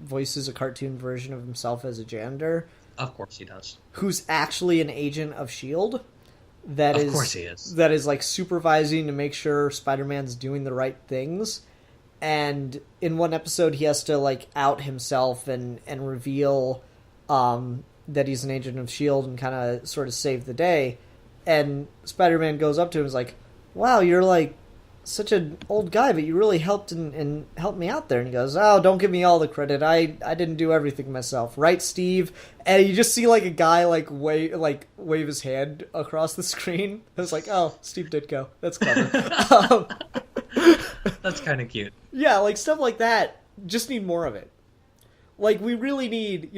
voices a cartoon version of himself as a janitor. Of course he does. Who's actually an agent of S.H.I.E.L.D. Of course he is. That is, like, supervising to make sure Spider-Man's doing the right things. And in one episode, he has to, like, out himself and reveal that he's an agent of S.H.I.E.L.D. and kind of sort of save the day. And Spider-Man goes up to him and is like, wow, you're, like, such an old guy, but you really helped and helped me out there. And he goes, oh, don't give me all the credit. I didn't do everything myself. Right, Steve? And you just see, like, a guy, wave his hand across the screen. It's like, oh, Steve Ditko. That's clever. That's kind of cute. Yeah, like, stuff like that. Just need more of it. Like, we really need,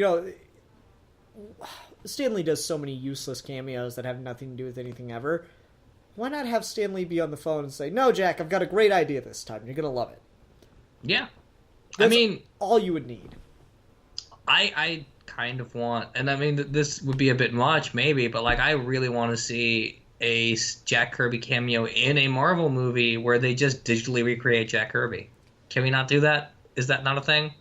Stan Lee does so many useless cameos that have nothing to do with anything ever. Why not have Stan Lee be on the phone and say, no, Jack, I've got a great idea this time. You're going to love it. Yeah. That's all you would need. I kind of want, and I mean, this would be a bit much, maybe, but like, I really want to see a Jack Kirby cameo in a Marvel movie where they just digitally recreate Jack Kirby. Can we not do that? Is that not a thing?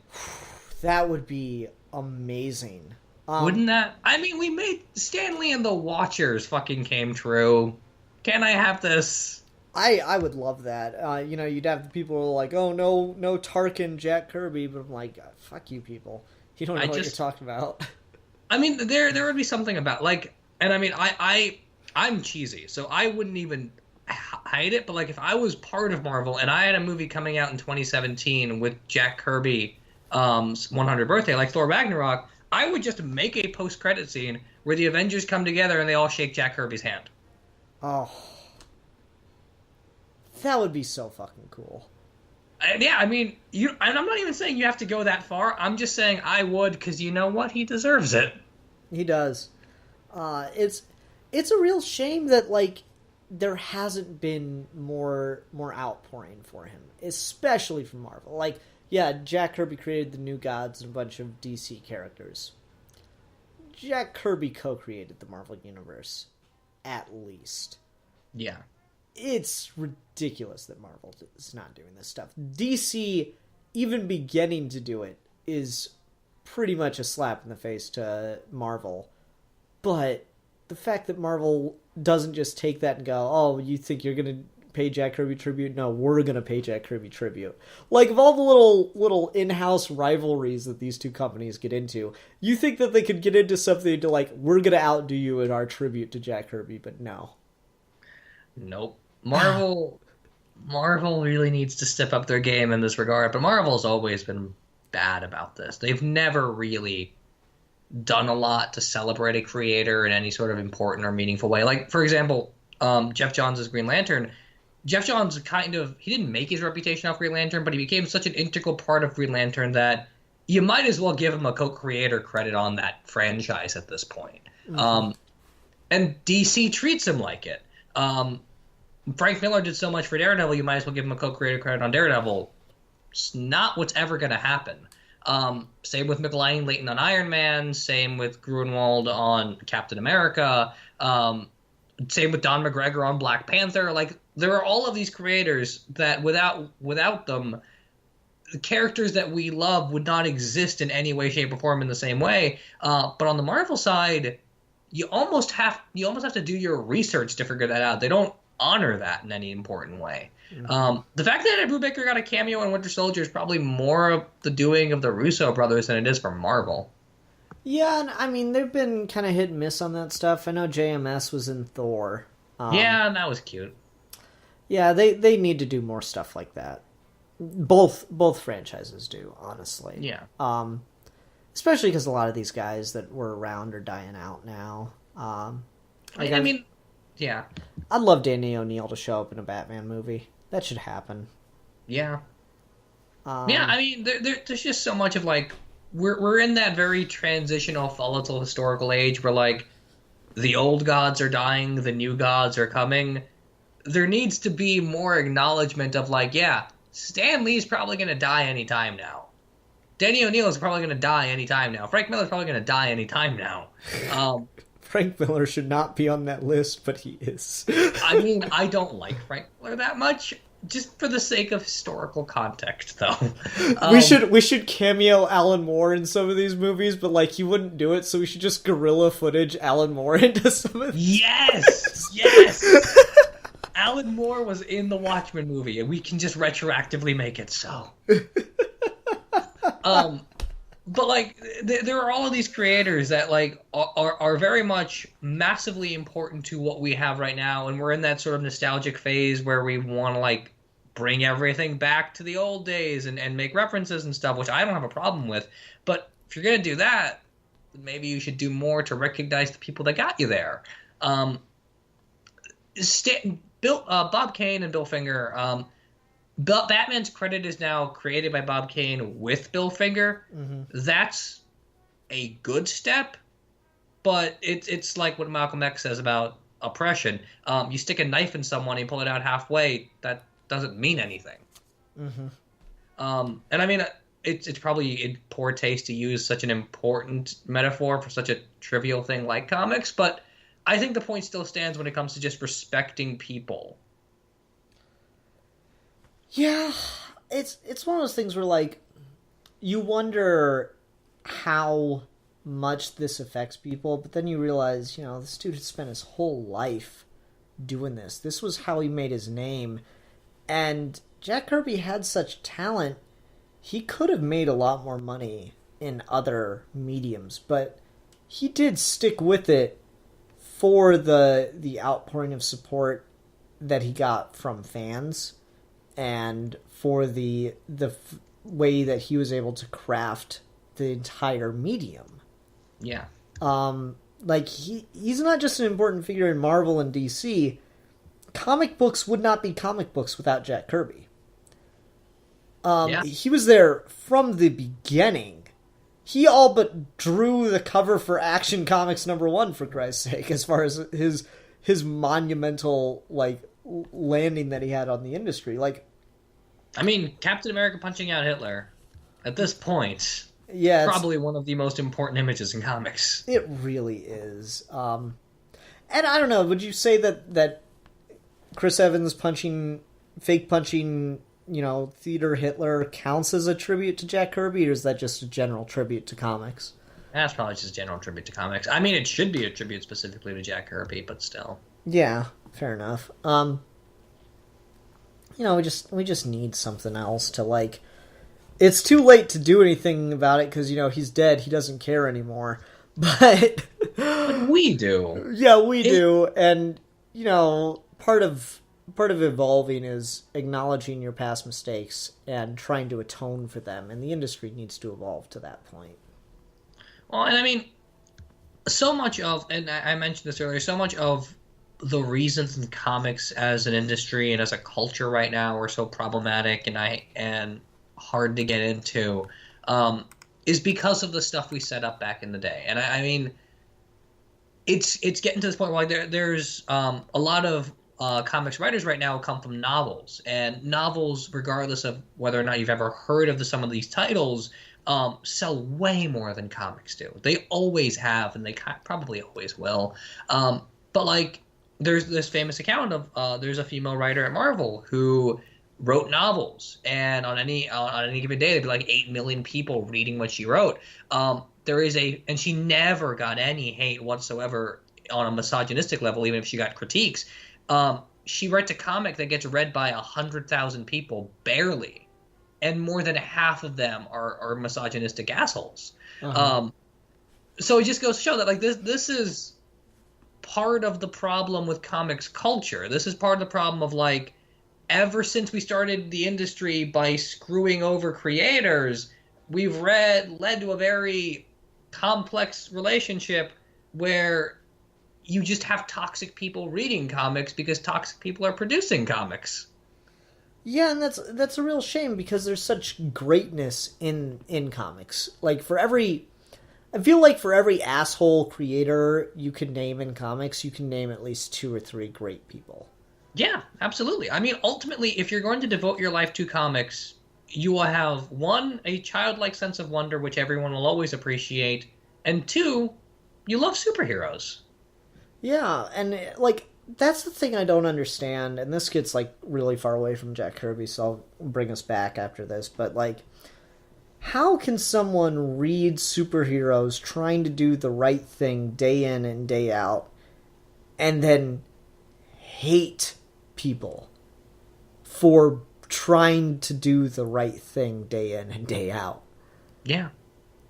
That would be amazing. Wouldn't that? I mean, we made Stan Lee and the Watchers fucking came true. Can I have this? I would love that. You'd have the people who are like, oh, no Tarkin Jack Kirby, but I'm like, fuck you people. You don't know what you're talking about. I mean, there would be something about, like, and I mean, I'm cheesy, so I wouldn't even hide it, but like, if I was part of Marvel and I had a movie coming out in 2017 with Jack Kirby 100th birthday, like Thor Ragnarok, I would just make a post-credit scene where the Avengers come together and they all shake Jack Kirby's hand. Oh. That would be so fucking cool. Yeah, I mean, and I'm not even saying you have to go that far. I'm just saying I would, because you know what? He deserves it. He does. It's a real shame that, like, there hasn't been more outpouring for him, especially from Marvel. Like, yeah, Jack Kirby created the New Gods and a bunch of DC characters. Jack Kirby co-created the Marvel Universe, at least. Yeah. It's ridiculous that Marvel is not doing this stuff. DC, even beginning to do it, is pretty much a slap in the face to Marvel. But the fact that Marvel doesn't just take that and go, oh, you think you're going to pay Jack Kirby tribute? No, we're going to pay Jack Kirby tribute. Like, of all the little in-house rivalries that these two companies get into, you think that they could get into something to, like, we're going to outdo you in our tribute to Jack Kirby, but no. Nope. Marvel really needs to step up their game in this regard, but Marvel's always been bad about this. They've never really done a lot to celebrate a creator in any sort of important or meaningful way. Like, for example, Jeff Johns' Green Lantern. Jeff Johns he didn't make his reputation off Green Lantern, but he became such an integral part of Green Lantern that you might as well give him a co-creator credit on that franchise at this point. Mm-hmm. And DC treats him like it. Frank Miller did so much for Daredevil, you might as well give him a co-creator credit on Daredevil. It's not what's ever going to happen. Same with McLean Layton on Iron Man. Same with Grunwald on Captain America. Same with Don McGregor on Black Panther. Like, there are all of these creators that without them, the characters that we love would not exist in any way, shape, or form in the same way. But on the Marvel side, you almost have to do your research to figure that out. They don't honor that in any important way. Mm-hmm. The fact that Ed Brubaker got a cameo in Winter Soldier is probably more of the doing of the Russo brothers than it is for Marvel. Yeah, and I mean, they've been kind of hit and miss on that stuff. I know JMS was in Thor. Yeah, and that was cute. Yeah, they need to do more stuff like that. Both franchises do, honestly. Yeah. Especially because a lot of these guys that were around are dying out now. I mean, yeah. I'd love Danny O'Neill to show up in a Batman movie. That should happen. Yeah. Yeah, I mean, there's just so much of, like, we're in that very transitional, volatile historical age where, like, the old gods are dying, the new gods are coming. There needs to be more acknowledgement of, like, yeah, Stan Lee's probably going to die anytime now. Danny O'Neill is probably going to die anytime now. Frank Miller's probably going to die anytime now. Frank Miller should not be on that list, but he is. I mean, I don't like Frank Miller that much, just for the sake of historical context, though. We should cameo Alan Moore in some of these movies, but, like, he wouldn't do it, so we should just guerrilla footage Alan Moore into some of these. Yes! Alan Moore was in the Watchmen movie, and we can just retroactively make it so. But, like, there are all of these creators that, like, are very much massively important to what we have right now, and we're in that sort of nostalgic phase where we want to, like, bring everything back to the old days and make references and stuff, which I don't have a problem with. But if you're going to do that, maybe you should do more to recognize the people that got you there. Bob Kane and Bill Finger... Batman's credit is now created by Bob Kane with Bill Finger. Mm-hmm. That's a good step, but it's like what Malcolm X says about oppression. You stick a knife in someone, you pull it out halfway, that doesn't mean anything. Mm-hmm. And I mean, it's probably in poor taste to use such an important metaphor for such a trivial thing like comics, but I think the point still stands when it comes to just respecting people. Yeah, it's one of those things where, like, you wonder how much this affects people, but then you realize, this dude had spent his whole life doing this. This was how he made his name. And Jack Kirby had such talent, he could have made a lot more money in other mediums, but he did stick with it for the outpouring of support that he got from fans, and for the way that he was able to craft the entire medium. Yeah. Like, he's not just an important figure in Marvel and DC. Comic books would not be comic books without Jack Kirby. He was there from the beginning. He all but drew the cover for Action Comics #1, for Christ's sake, as far as his monumental, like, landing that he had on the industry. Like, I mean, Captain America punching out Hitler, at this point, probably one of the most important images in comics. It really is. And I don't know, would you say that Chris Evans fake punching, theater Hitler counts as a tribute to Jack Kirby, or is that just a general tribute to comics? That's probably just a general tribute to comics. I mean, it should be a tribute specifically to Jack Kirby, but still. Yeah, fair enough. We just need something else to, like... It's too late to do anything about it because, he's dead. He doesn't care anymore. But we do. Yeah, we do. And, part of evolving is acknowledging your past mistakes and trying to atone for them. And the industry needs to evolve to that point. Well, and I mean, so much of, and I mentioned this earlier, so much of the reasons in comics as an industry and as a culture right now are so problematic and hard to get into, is because of the stuff we set up back in the day. And I mean, it's getting to this point where, like, there's a lot of comics writers right now come from novels, and novels, regardless of whether or not you've ever heard of some of these titles, sell way more than comics do. They always have, and they probably always will. But, like, there's this famous account of there's a female writer at Marvel who wrote novels, and on any given day there'd be like 8 million people reading what she wrote. And she never got any hate whatsoever on a misogynistic level, even if she got critiques. She writes a comic that gets read by 100,000 people, barely, and more than half of them are misogynistic assholes. Uh-huh. So it just goes to show that, like, this is part of the problem with comics culture. This is part of the problem of, like, ever since we started the industry by screwing over creators, we've led to a very complex relationship where you just have toxic people reading comics because toxic people are producing comics. Yeah, and that's a real shame because there's such greatness in comics. Like, I feel like for every asshole creator you can name in comics, you can name at least 2 or 3 great people. Yeah, absolutely. I mean, ultimately, if you're going to devote your life to comics, you will have, 1, a childlike sense of wonder, which everyone will always appreciate, and 2, you love superheroes. Yeah, and, like, that's the thing I don't understand, and this gets, like, really far away from Jack Kirby, so I'll bring us back after this, but, like, how can someone read superheroes trying to do the right thing day in and day out, and then hate people for trying to do the right thing day in and day out? Yeah.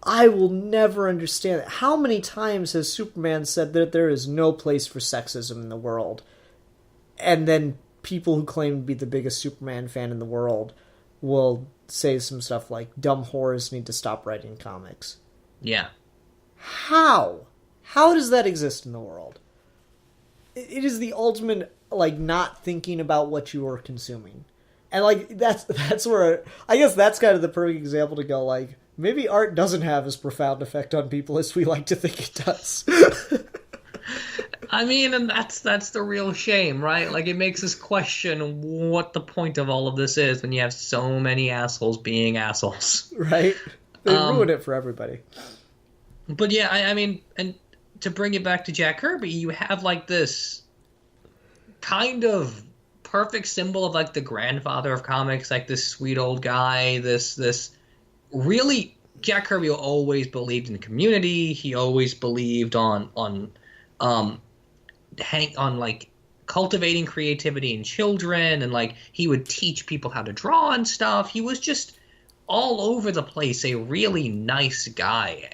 I will never understand it. How many times has Superman said that there is no place for sexism in the world? And then people who claim to be the biggest Superman fan in the world will say some stuff like, dumb whores need to stop writing comics. Yeah. How? How does that exist in the world? It is the ultimate, like, not thinking about what you are consuming. And, like, that's where, I guess that's kind of the perfect example to go, like, maybe art doesn't have as profound effect on people as we like to think it does. I mean, and that's the real shame, right? Like, it makes us question what the point of all of this is when you have so many assholes being assholes. Right? They ruin it for everybody. But yeah, I mean, and to bring it back to Jack Kirby, you have like this kind of perfect symbol of like the grandfather of comics, like this sweet old guy, this really Jack Kirby always believed in community. He always believed on like cultivating creativity in children, and like he would teach people how to draw and stuff. He was just all over the place, a really nice guy.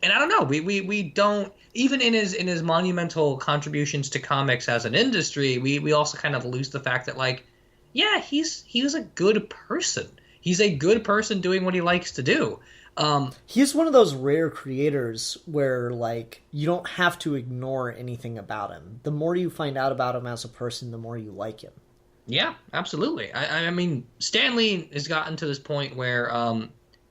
And I don't know, we don't, even in his monumental contributions to comics as an industry, we also kind of lose the fact that, like, yeah, he was a good person. He's a good person doing what he likes to do. He's one of those rare creators where, like, you don't have to ignore anything about him. The more you find out about him as a person, the more you like him. Yeah, absolutely. I mean, Stan Lee has gotten to this point where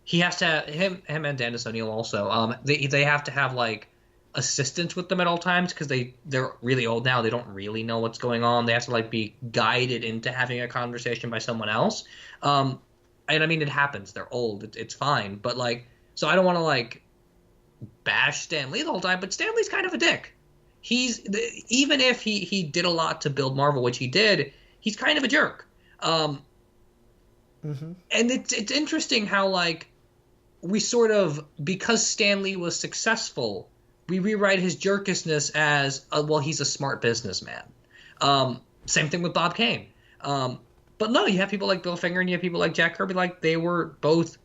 he has to have, him and Dennis O'Neil also, they have to have, like, assistants with them at all times because they're really old now. They don't really know what's going on. They have to, like, be guided into having a conversation by someone else. And I mean, it happens. They're old. It's fine. But, like, so I don't want to, like, bash Stan Lee the whole time, but Stan Lee's kind of a dick. Even if he did a lot to build Marvel, which he did, he's kind of a jerk. And it's interesting how, like, we sort of, because Stan Lee was successful, we rewrite his jerkishness as, well, he's a smart businessman. Same thing with Bob Kane. But no, you have people like Bill Finger and you have people like Jack Kirby, like, they were both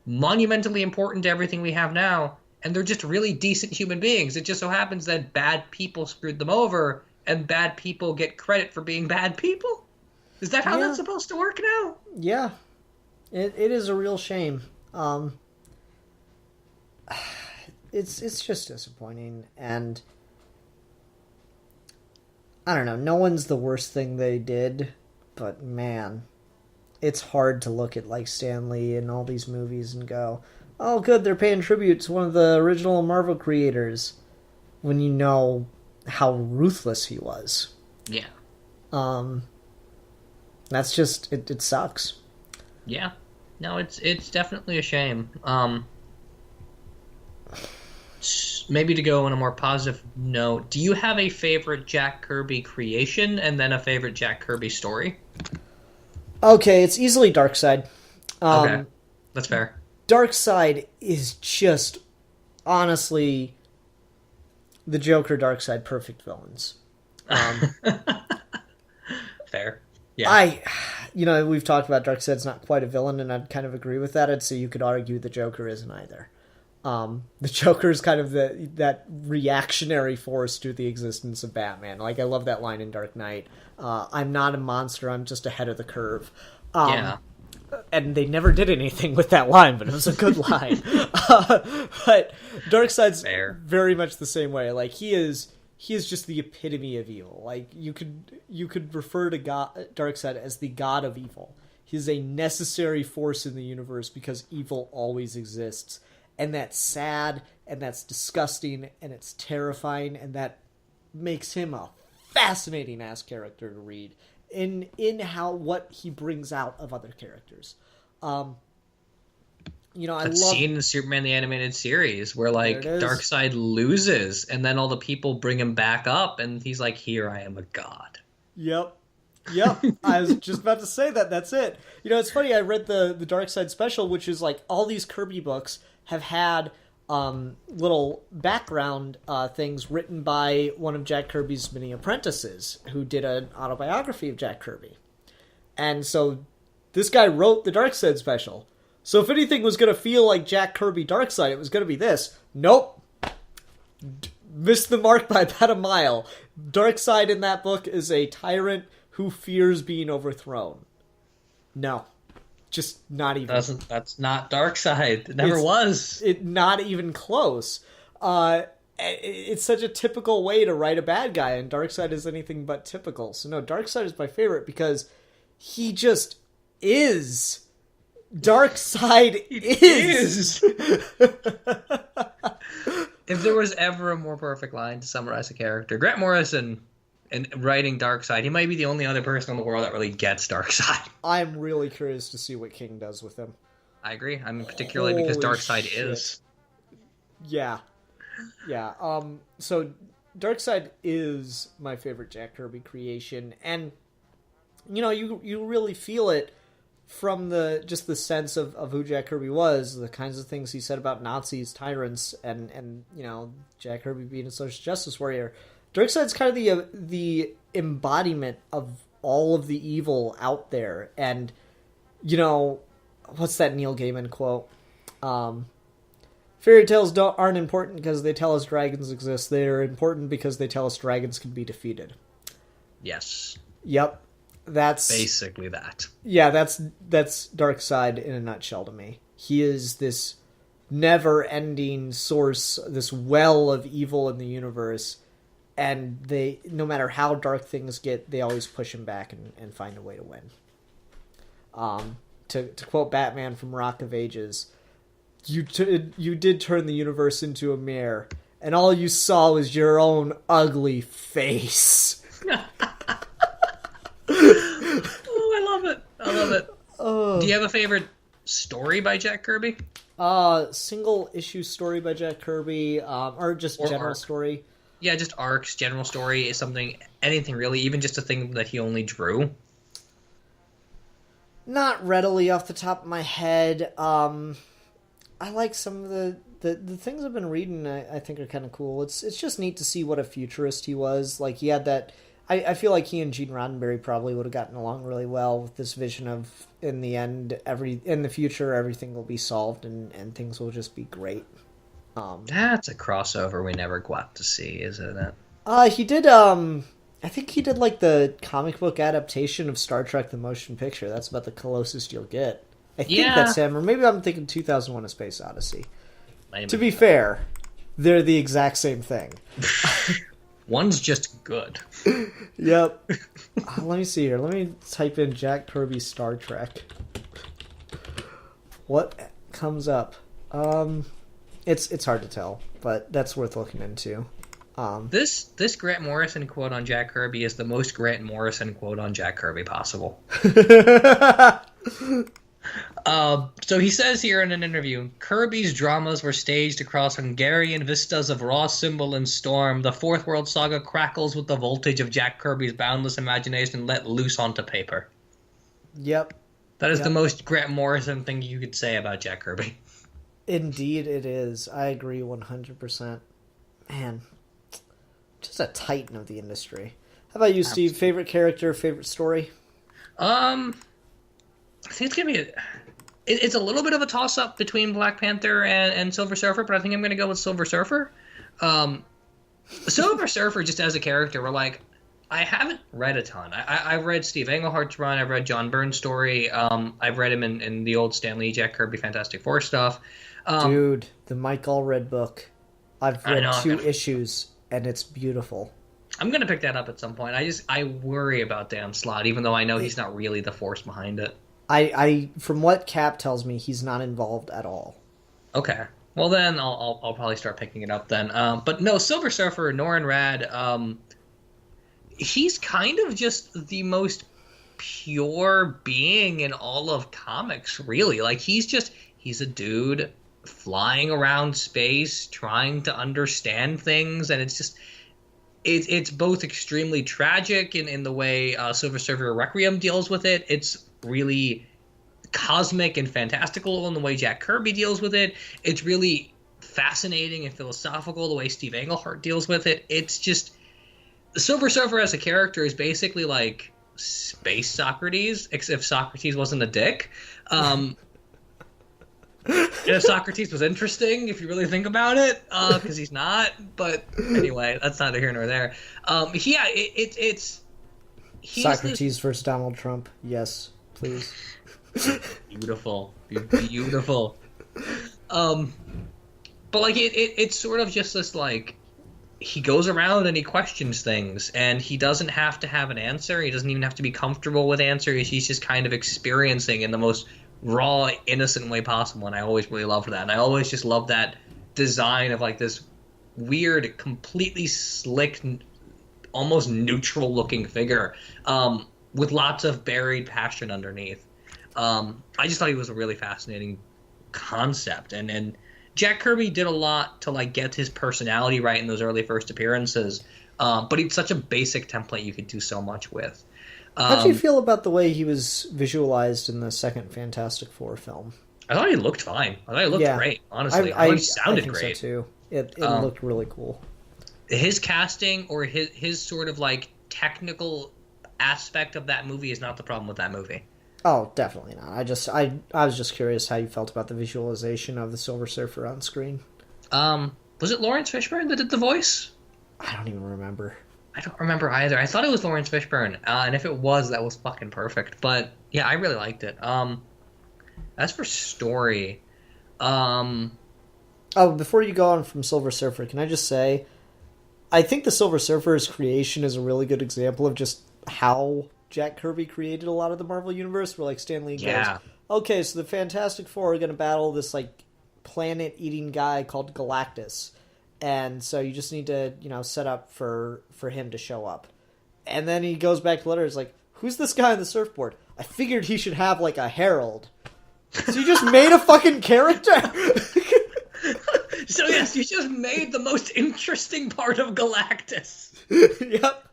monumentally important to everything we have now, and they're just really decent human beings. It just so happens that bad people screwed them over, and bad people get credit for being bad people? Is that how that's supposed to work now? Yeah. It is a real shame. It's just disappointing, and I don't know, no one's the worst thing they did, but man, it's hard to look at, like, Stan Lee and all these movies and go, oh good, they're paying tribute to one of the original Marvel creators, when you know how ruthless he was. Yeah. That's just, it sucks. Yeah. No, it's definitely a shame. Maybe to go on a more positive note, do you have a favorite Jack Kirby creation and then a favorite Jack Kirby story? Okay, it's easily Darkseid. Okay, that's fair. Darkseid is just, honestly, the Joker, Darkseid, perfect villains. Fair. Yeah. We've talked about Darkseid's not quite a villain, and I'd kind of agree with that. I'd say you could argue the Joker isn't either. The Joker is kind of that reactionary force to the existence of Batman. Like, I love that line in Dark Knight. I'm not a monster, I'm just ahead of the curve. Yeah. And they never did anything with that line, but it was a good line. But Darkseid's very much the same way. Like, he is just the epitome of evil. Like, you could refer to Darkseid as the god of evil. He's a necessary force in the universe because evil always exists. And that's sad, and that's disgusting, and it's terrifying, and that makes him a fascinating ass character to read in what he brings out of other characters. I've seen the Superman the Animated Series where, like, Darkseid loses, and then all the people bring him back up, and he's like, "Here I am, a god." Yep. I was just about to say that. That's it. It's funny. I read the Darkseid special, which is like all these Kirby books have had little background things written by one of Jack Kirby's many apprentices who did an autobiography of Jack Kirby. And so this guy wrote the Darkseid special. So if anything was going to feel like Jack Kirby Darkseid, it was going to be this. Nope. Missed the mark by about a mile. Darkseid in that book is a tyrant who fears being overthrown. No. Just not even. That's not Darkseid. It never was. Not even close. It's such a typical way to write a bad guy, and Darkseid is anything but typical. So no, Darkseid is my favorite because he just is. Darkseid is. If there was ever a more perfect line to summarize a character, Grant Morrison, and writing Darkseid, he might be the only other person in the world that really gets Darkseid. I'm really curious to see what King does with him. I agree. I mean, particularly because Holy Darkseid shit. is. Yeah. So Darkseid is my favorite Jack Kirby creation, and you really feel it from the sense of who Jack Kirby was, the kinds of things he said about Nazis, tyrants, and Jack Kirby being a social justice warrior. Darkseid's kind of the embodiment of all of the evil out there, and what's that Neil Gaiman quote? Fairy tales aren't important because they tell us dragons exist. They're important because they tell us dragons can be defeated. Yes. Yep. That's basically that. Yeah, that's Darkseid in a nutshell to me. He is this never-ending source, this well of evil in the universe, and they, no matter how dark things get, they always push him back and find a way to win. To quote Batman from Rock of Ages, you did turn the universe into a mirror, and all you saw was your own ugly face. I love it. Do you have a favorite story by Jack Kirby? Single issue story by Jack Kirby, or just general story. Yeah, just arcs, general story is something, anything really, even just a thing that he only drew. Not readily off the top of my head. I like some of the things I've been reading. I think are kind of cool. It's just neat to see what a futurist he was. Like, he had that. I feel like he and Gene Roddenberry probably would have gotten along really well with this vision of, in the end, in the future, everything will be solved and things will just be great. That's a crossover we never got to see, isn't it? He did, I think he did, like, the comic book adaptation of Star Trek the Motion Picture. That's about the closest you'll get. I think that's him, or maybe I'm thinking 2001: A Space Odyssey. To be fair, they're the exact same thing. One's just good. Yep. Let me see here. Let me type in Jack Kirby Star Trek. What comes up? It's hard to tell, but that's worth looking into. This Grant Morrison quote on Jack Kirby is the most Grant Morrison quote on Jack Kirby possible. So he says here in an interview, Kirby's dramas were staged across Hungarian vistas of raw symbol and storm. The Fourth World Saga crackles with the voltage of Jack Kirby's boundless imagination let loose onto paper. Yep. That is the most Grant Morrison thing you could say about Jack Kirby. Indeed it is. I agree 100%. Man, just a titan of the industry. How about you, Steve? Favorite character, favorite story? I think it's gonna be it's a little bit of a toss-up between Black Panther and Silver Surfer, but I think I'm gonna go with Silver Surfer. Silver Surfer, just as a character, I haven't read a ton. I've read Steve Englehart's run, I've read John Byrne's story, I've read him in the old Stan Lee, Jack Kirby Fantastic Four stuff. Dude, the Mike Allred book. I've read 2 issues, and it's beautiful. I'm gonna pick that up at some point. I worry about Dan Slott, even though I know he's not really the force behind it. I from what Cap tells me, he's not involved at all. Okay. Well, then I'll probably start picking it up then. But no, Silver Surfer, Norrin Rad, he's kind of just the most pure being in all of comics, really. Like, he's a dude flying around space, trying to understand things, and it's both extremely tragic in the way Silver Surfer Requiem deals with it. It's really cosmic and fantastical in the way Jack Kirby deals with it. It's really fascinating and philosophical the way Steve Englehart deals with it. It's just, Silver Surfer as a character is basically like space Socrates, except Socrates wasn't a dick. If Socrates was interesting, if you really think about it, because he's not. But anyway, that's neither here nor there. It's Socrates versus Donald Trump. Yes, please. Beautiful. But like it's sort of just this, like, he goes around and he questions things, and he doesn't have to have an answer. He doesn't even have to be comfortable with answers. He's just kind of experiencing in the most raw, innocent way possible, and I always really loved that. And I always just love that design of, like, this weird, completely slick, almost neutral-looking figure with lots of buried passion underneath. I just thought he was a really fascinating concept, and Jack Kirby did a lot to like get his personality right in those early first appearances. But it's such a basic template you could do so much with. How'd you feel about the way he was visualized in the second Fantastic Four film? I thought he looked fine. I thought he looked great, honestly. I thought he sounded great. I think so too. It looked really cool. His casting or his sort of like technical aspect of that movie is not the problem with that movie. Oh, definitely not. I was just curious how you felt about the visualization of the Silver Surfer on screen. Was it Lawrence Fishburne that did the voice? I don't even remember. I don't remember either. I thought it was Lawrence Fishburne, and if it was, that was fucking perfect. But yeah, I really liked it. As for story, oh, before you go on from Silver Surfer, can I just say, I think the Silver Surfer's creation is a really good example of just how Jack Kirby created a lot of the Marvel Universe, where like Stan Lee goes, okay, so the Fantastic Four are going to battle this like planet-eating guy called Galactus. And so you just need to, set up for him to show up. And then he goes back to letters like, who's this guy on the surfboard? I figured he should have, like, a herald. So you just made a fucking character? So, yes, you just made the most interesting part of Galactus. Yep.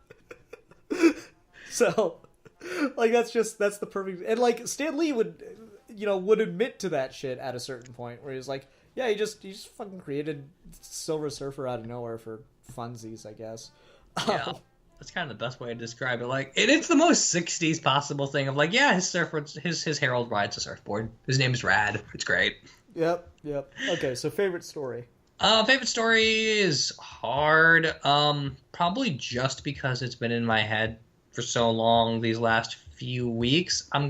So, like, that's the perfect... And, like, Stan Lee would admit to that shit at a certain point, where he's like, yeah, he just fucking created Silver Surfer out of nowhere for funsies, I guess. Yeah, that's kind of the best way to describe it. Like, it's the most 60s possible thing of like, yeah, his herald rides a surfboard. His name's Rad. It's great. Yep. Okay, so favorite story. Favorite story is hard. Probably just because it's been in my head for so long these last few weeks. I'm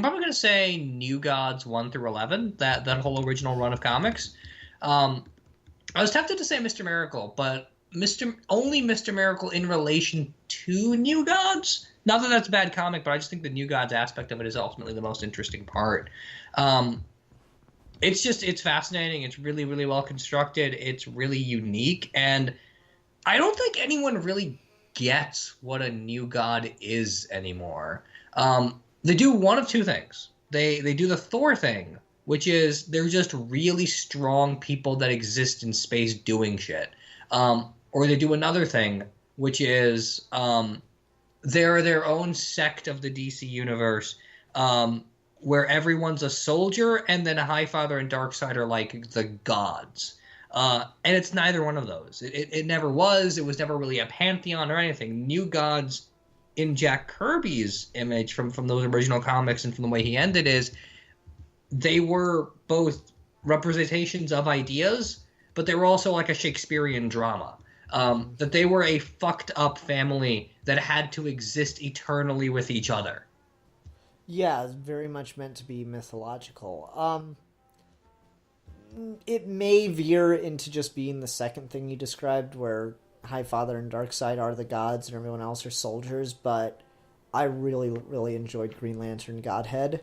probably going to say New Gods 1 through 11, that whole original run of comics. I was tempted to say Mr. Miracle, but only Mr. Miracle in relation to New Gods. Not that that's a bad comic, but I just think the New Gods aspect of it is ultimately the most interesting part. It's fascinating. It's really, really well constructed. It's really unique. And I don't think anyone really gets what a New God is anymore. They do one of two things. They do the Thor thing, which is they're just really strong people that exist in space doing shit. Or they do another thing, which is they're their own sect of the DC universe, where everyone's a soldier and then Highfather and Darkseid are like the gods. And it's neither one of those. It never was. It was never really a pantheon or anything. New Gods, in Jack Kirby's image from those original comics and from the way he ended, is they were both representations of ideas, but they were also like a Shakespearean drama. That they were a fucked up family that had to exist eternally with each other. Yeah, it's very much meant to be mythological. It may veer into just being the second thing you described, where Highfather and Darkseid are the gods and everyone else are soldiers, but I really, really enjoyed Green Lantern Godhead.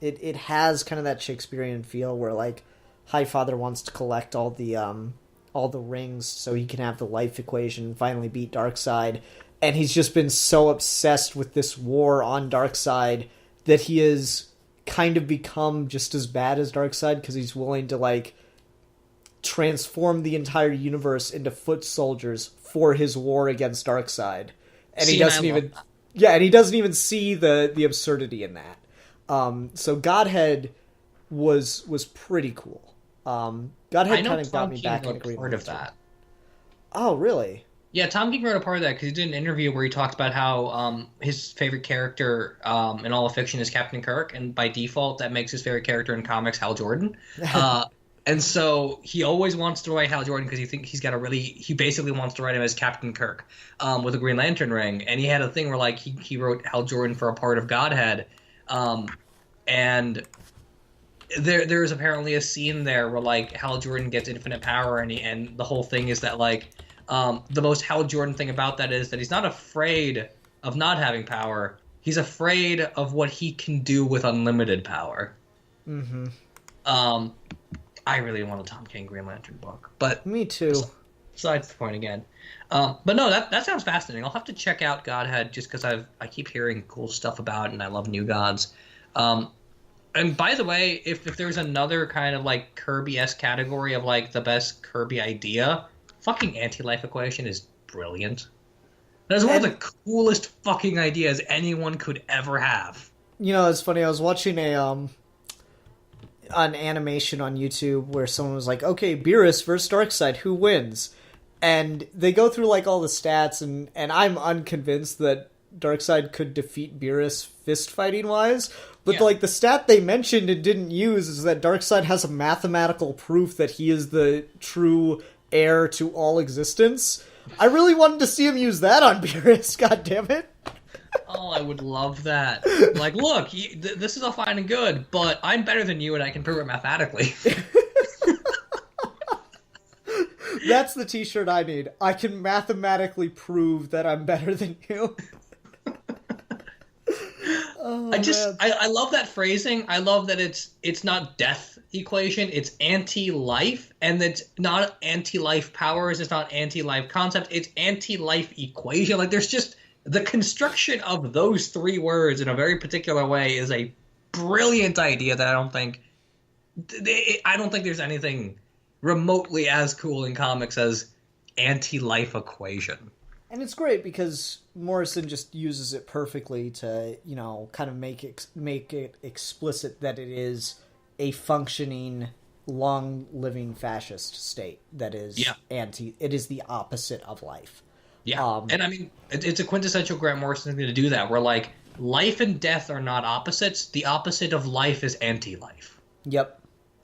It has kind of that Shakespearean feel where, like, Highfather wants to collect all the rings so he can have the life equation and finally beat Darkseid, and he's just been so obsessed with this war on Darkseid that he has kind of become just as bad as Darkseid, because he's willing to, like, transform the entire universe into foot soldiers for his war against Darkseid. And he doesn't even see the absurdity in that. So Godhead was pretty cool. Godhead kind of got me back into Green Lantern. Of that. Oh, really? Yeah, Tom King wrote a part of that because he did an interview where he talked about how his favorite character in all of fiction is Captain Kirk, and by default that makes his favorite character in comics Hal Jordan. And so he always wants to write Hal Jordan because he basically wants to write him as Captain Kirk with a Green Lantern ring. And he had a thing where like he wrote Hal Jordan for a part of Godhead. And there's apparently a scene there where like Hal Jordan gets infinite power, and the whole thing is that like the most Hal Jordan thing about that is that he's not afraid of not having power. He's afraid of what he can do with unlimited power. Mm-hmm. I really want a Tom King Green Lantern book, but Me too. besides the point again. But no, that sounds fascinating. I'll have to check out Godhead just because I keep hearing cool stuff about it, and I love New Gods. And by the way, if there's another kind of like Kirby-esque category of like the best Kirby idea, fucking anti-life equation is brilliant. That is one of the coolest fucking ideas anyone could ever have. You know, it's funny. I was watching an animation on YouTube where someone was like, "Okay, Beerus versus Darkseid, who wins?" And they go through like all the stats, and I'm unconvinced that Darkseid could defeat Beerus fist fighting wise. But like the stat they mentioned and didn't use is that Darkseid has a mathematical proof that he is the true heir to all existence. I really wanted to see him use that on Beerus. God damn it! Oh, I would love that. Like, look, this is all fine and good, but I'm better than you, and I can prove it mathematically. That's the T-shirt I need. I can mathematically prove that I'm better than you. I love that phrasing. I love that it's not death equation, it's anti-life, and it's not anti-life powers, it's not anti-life concept, it's anti-life equation. Like, there's just the construction of those three words in a very particular way is a brilliant idea that I don't think there's anything remotely as cool in comics as anti-life equation. And it's great because Morrison just uses it perfectly to, you know, kind of make it explicit that it is a functioning, long-living fascist state that is it is the opposite of life. Yeah, and I mean, it's a quintessential Grant Morrison thing to do that, where, like, life and death are not opposites. The opposite of life is anti-life. Yep.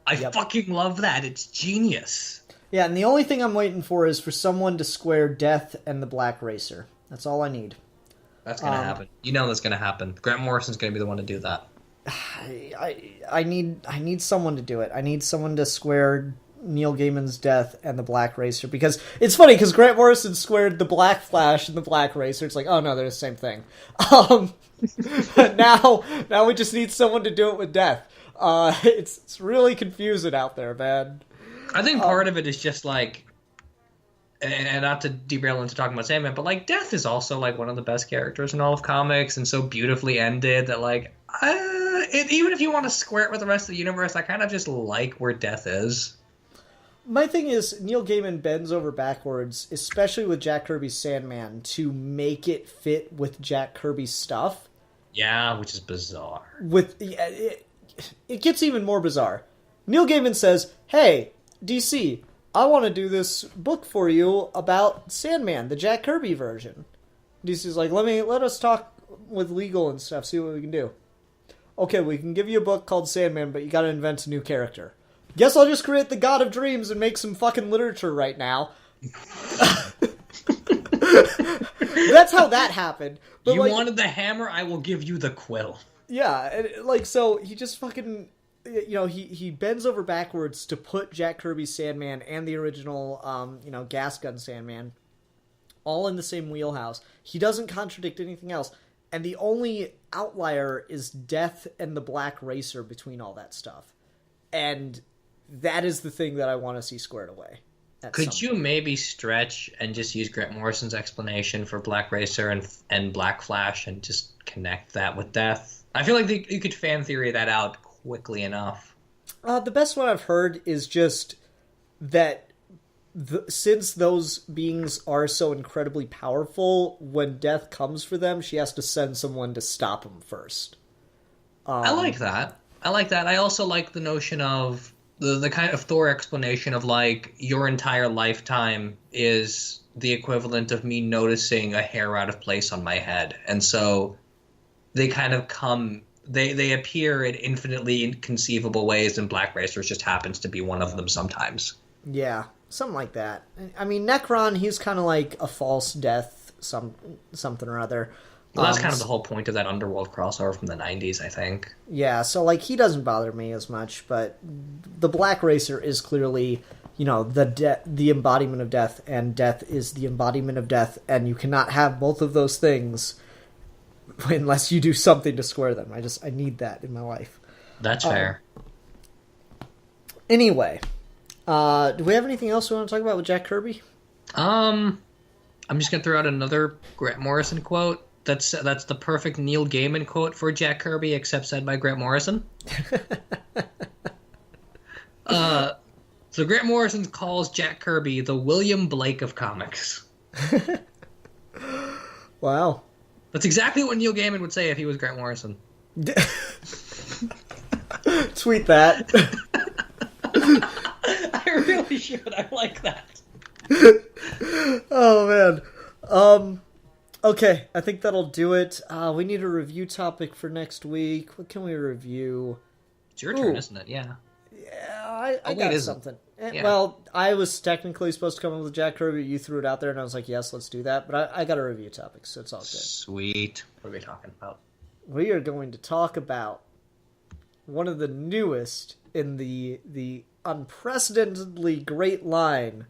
I fucking love that. It's genius. Yeah, and the only thing I'm waiting for is for someone to square Death and the Black Racer. That's all I need. That's going to happen. You know that's going to happen. Grant Morrison's going to be the one to do that. I need someone to do it. I need someone to square Neil Gaiman's Death and the Black Racer, because it's funny because Grant Morrison squared the Black Flash and the Black Racer. It's like, oh no, they're the same thing. But now we just need someone to do it with Death. It's really confusing out there, man. I think part of it is just like, and not to derail into talking about Sandman, but like Death is also like one of the best characters in all of comics, and so beautifully ended that like, even if you want to square it with the rest of the universe, I kind of just like where Death is. My thing is, Neil Gaiman bends over backwards, especially with Jack Kirby's Sandman, to make it fit with Jack Kirby's stuff. Yeah, which is bizarre. It gets even more bizarre. Neil Gaiman says, "Hey, DC, I want to do this book for you about Sandman, the Jack Kirby version." DC's like, let us talk with legal and stuff, see what we can do. Okay, we can give you a book called Sandman, but you gotta invent a new character. Guess I'll just create the God of Dreams and make some fucking literature right now. That's how that happened. But you wanted the hammer, I will give you the quill. Yeah, and like, so he just fucking, you know, he bends over backwards to put Jack Kirby's Sandman and the original, Gas Gun Sandman all in the same wheelhouse. He doesn't contradict anything else. And the only outlier is Death and the Black Racer between all that stuff. And that is the thing that I want to see squared away. Could you maybe stretch and just use Grant Morrison's explanation for Black Racer and Black Flash and just connect that with Death? I feel like you could fan theory that out quickly enough. The best one I've heard is just that since those beings are so incredibly powerful, when Death comes for them, she has to send someone to stop them first. I like that. I also like the notion of the kind of Thor explanation of, like, your entire lifetime is the equivalent of me noticing a hair out of place on my head. And so they kind of they appear in infinitely inconceivable ways, and Black Racer just happens to be one of them sometimes. Yeah. Something like that. I mean, Necron, he's kind of like a false death, something or other. Well, that's kind of the whole point of that Underworld crossover from the 90s, I think. Yeah, so, like, he doesn't bother me as much, but the Black Racer is clearly, you know, the embodiment of death, and Death is the embodiment of death, and you cannot have both of those things unless you do something to square them. I need that in my life. That's fair. Anyway, do we have anything else we want to talk about with Jack Kirby? I'm just gonna throw out another Grant Morrison quote. That's the perfect Neil Gaiman quote for Jack Kirby, except said by Grant Morrison. So Grant Morrison calls Jack Kirby the William Blake of comics. Wow. That's exactly what Neil Gaiman would say if he was Grant Morrison. Tweet that. I really should. I like that. Oh, man. Okay, I think that'll do it. We need a review topic for next week. What can we review? It's your turn, isn't it? Yeah. Yeah, I got something. Yeah. Well, I was technically supposed to come up with Jack Kirby. You threw it out there, and I was like, yes, let's do that. But I got a review topic, so it's all good. Sweet. What are we talking about? We are going to talk about one of the newest in the unprecedentedly great line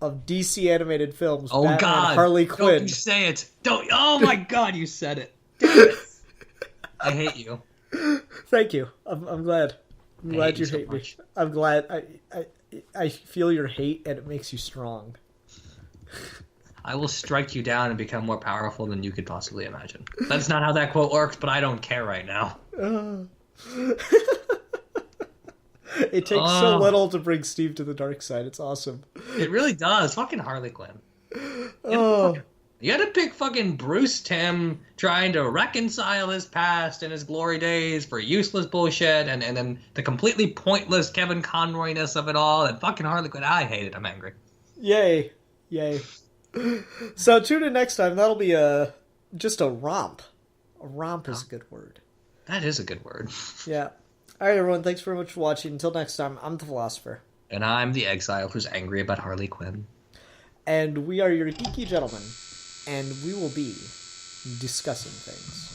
of DC animated films. Oh, Batman, God. Harley Quinn. Don't you say it. Don't. Oh, my God, you said it. Damn it. I hate you. Thank you. I'm glad. I'm glad you hate me. I'm glad. I feel your hate, and it makes you strong. I will strike you down and become more powerful than you could possibly imagine. That's not how that quote works, but I don't care right now. It takes so little to bring Steve to the dark side. It's awesome. It really does. Fucking Harley Quinn. Oh. You had to pick fucking Bruce Timm trying to reconcile his past and his glory days for useless bullshit, and then the completely pointless Kevin Conroy-ness of it all, and fucking Harley Quinn. I hate it. I'm angry. Yay. So tune in next time. That'll be just a romp. A romp is a good word. That is a good word. Yeah. All right, everyone. Thanks very much for watching. Until next time, I'm the Philosopher. And I'm the exile who's angry about Harley Quinn. And we are your geeky gentlemen. And we will be discussing things.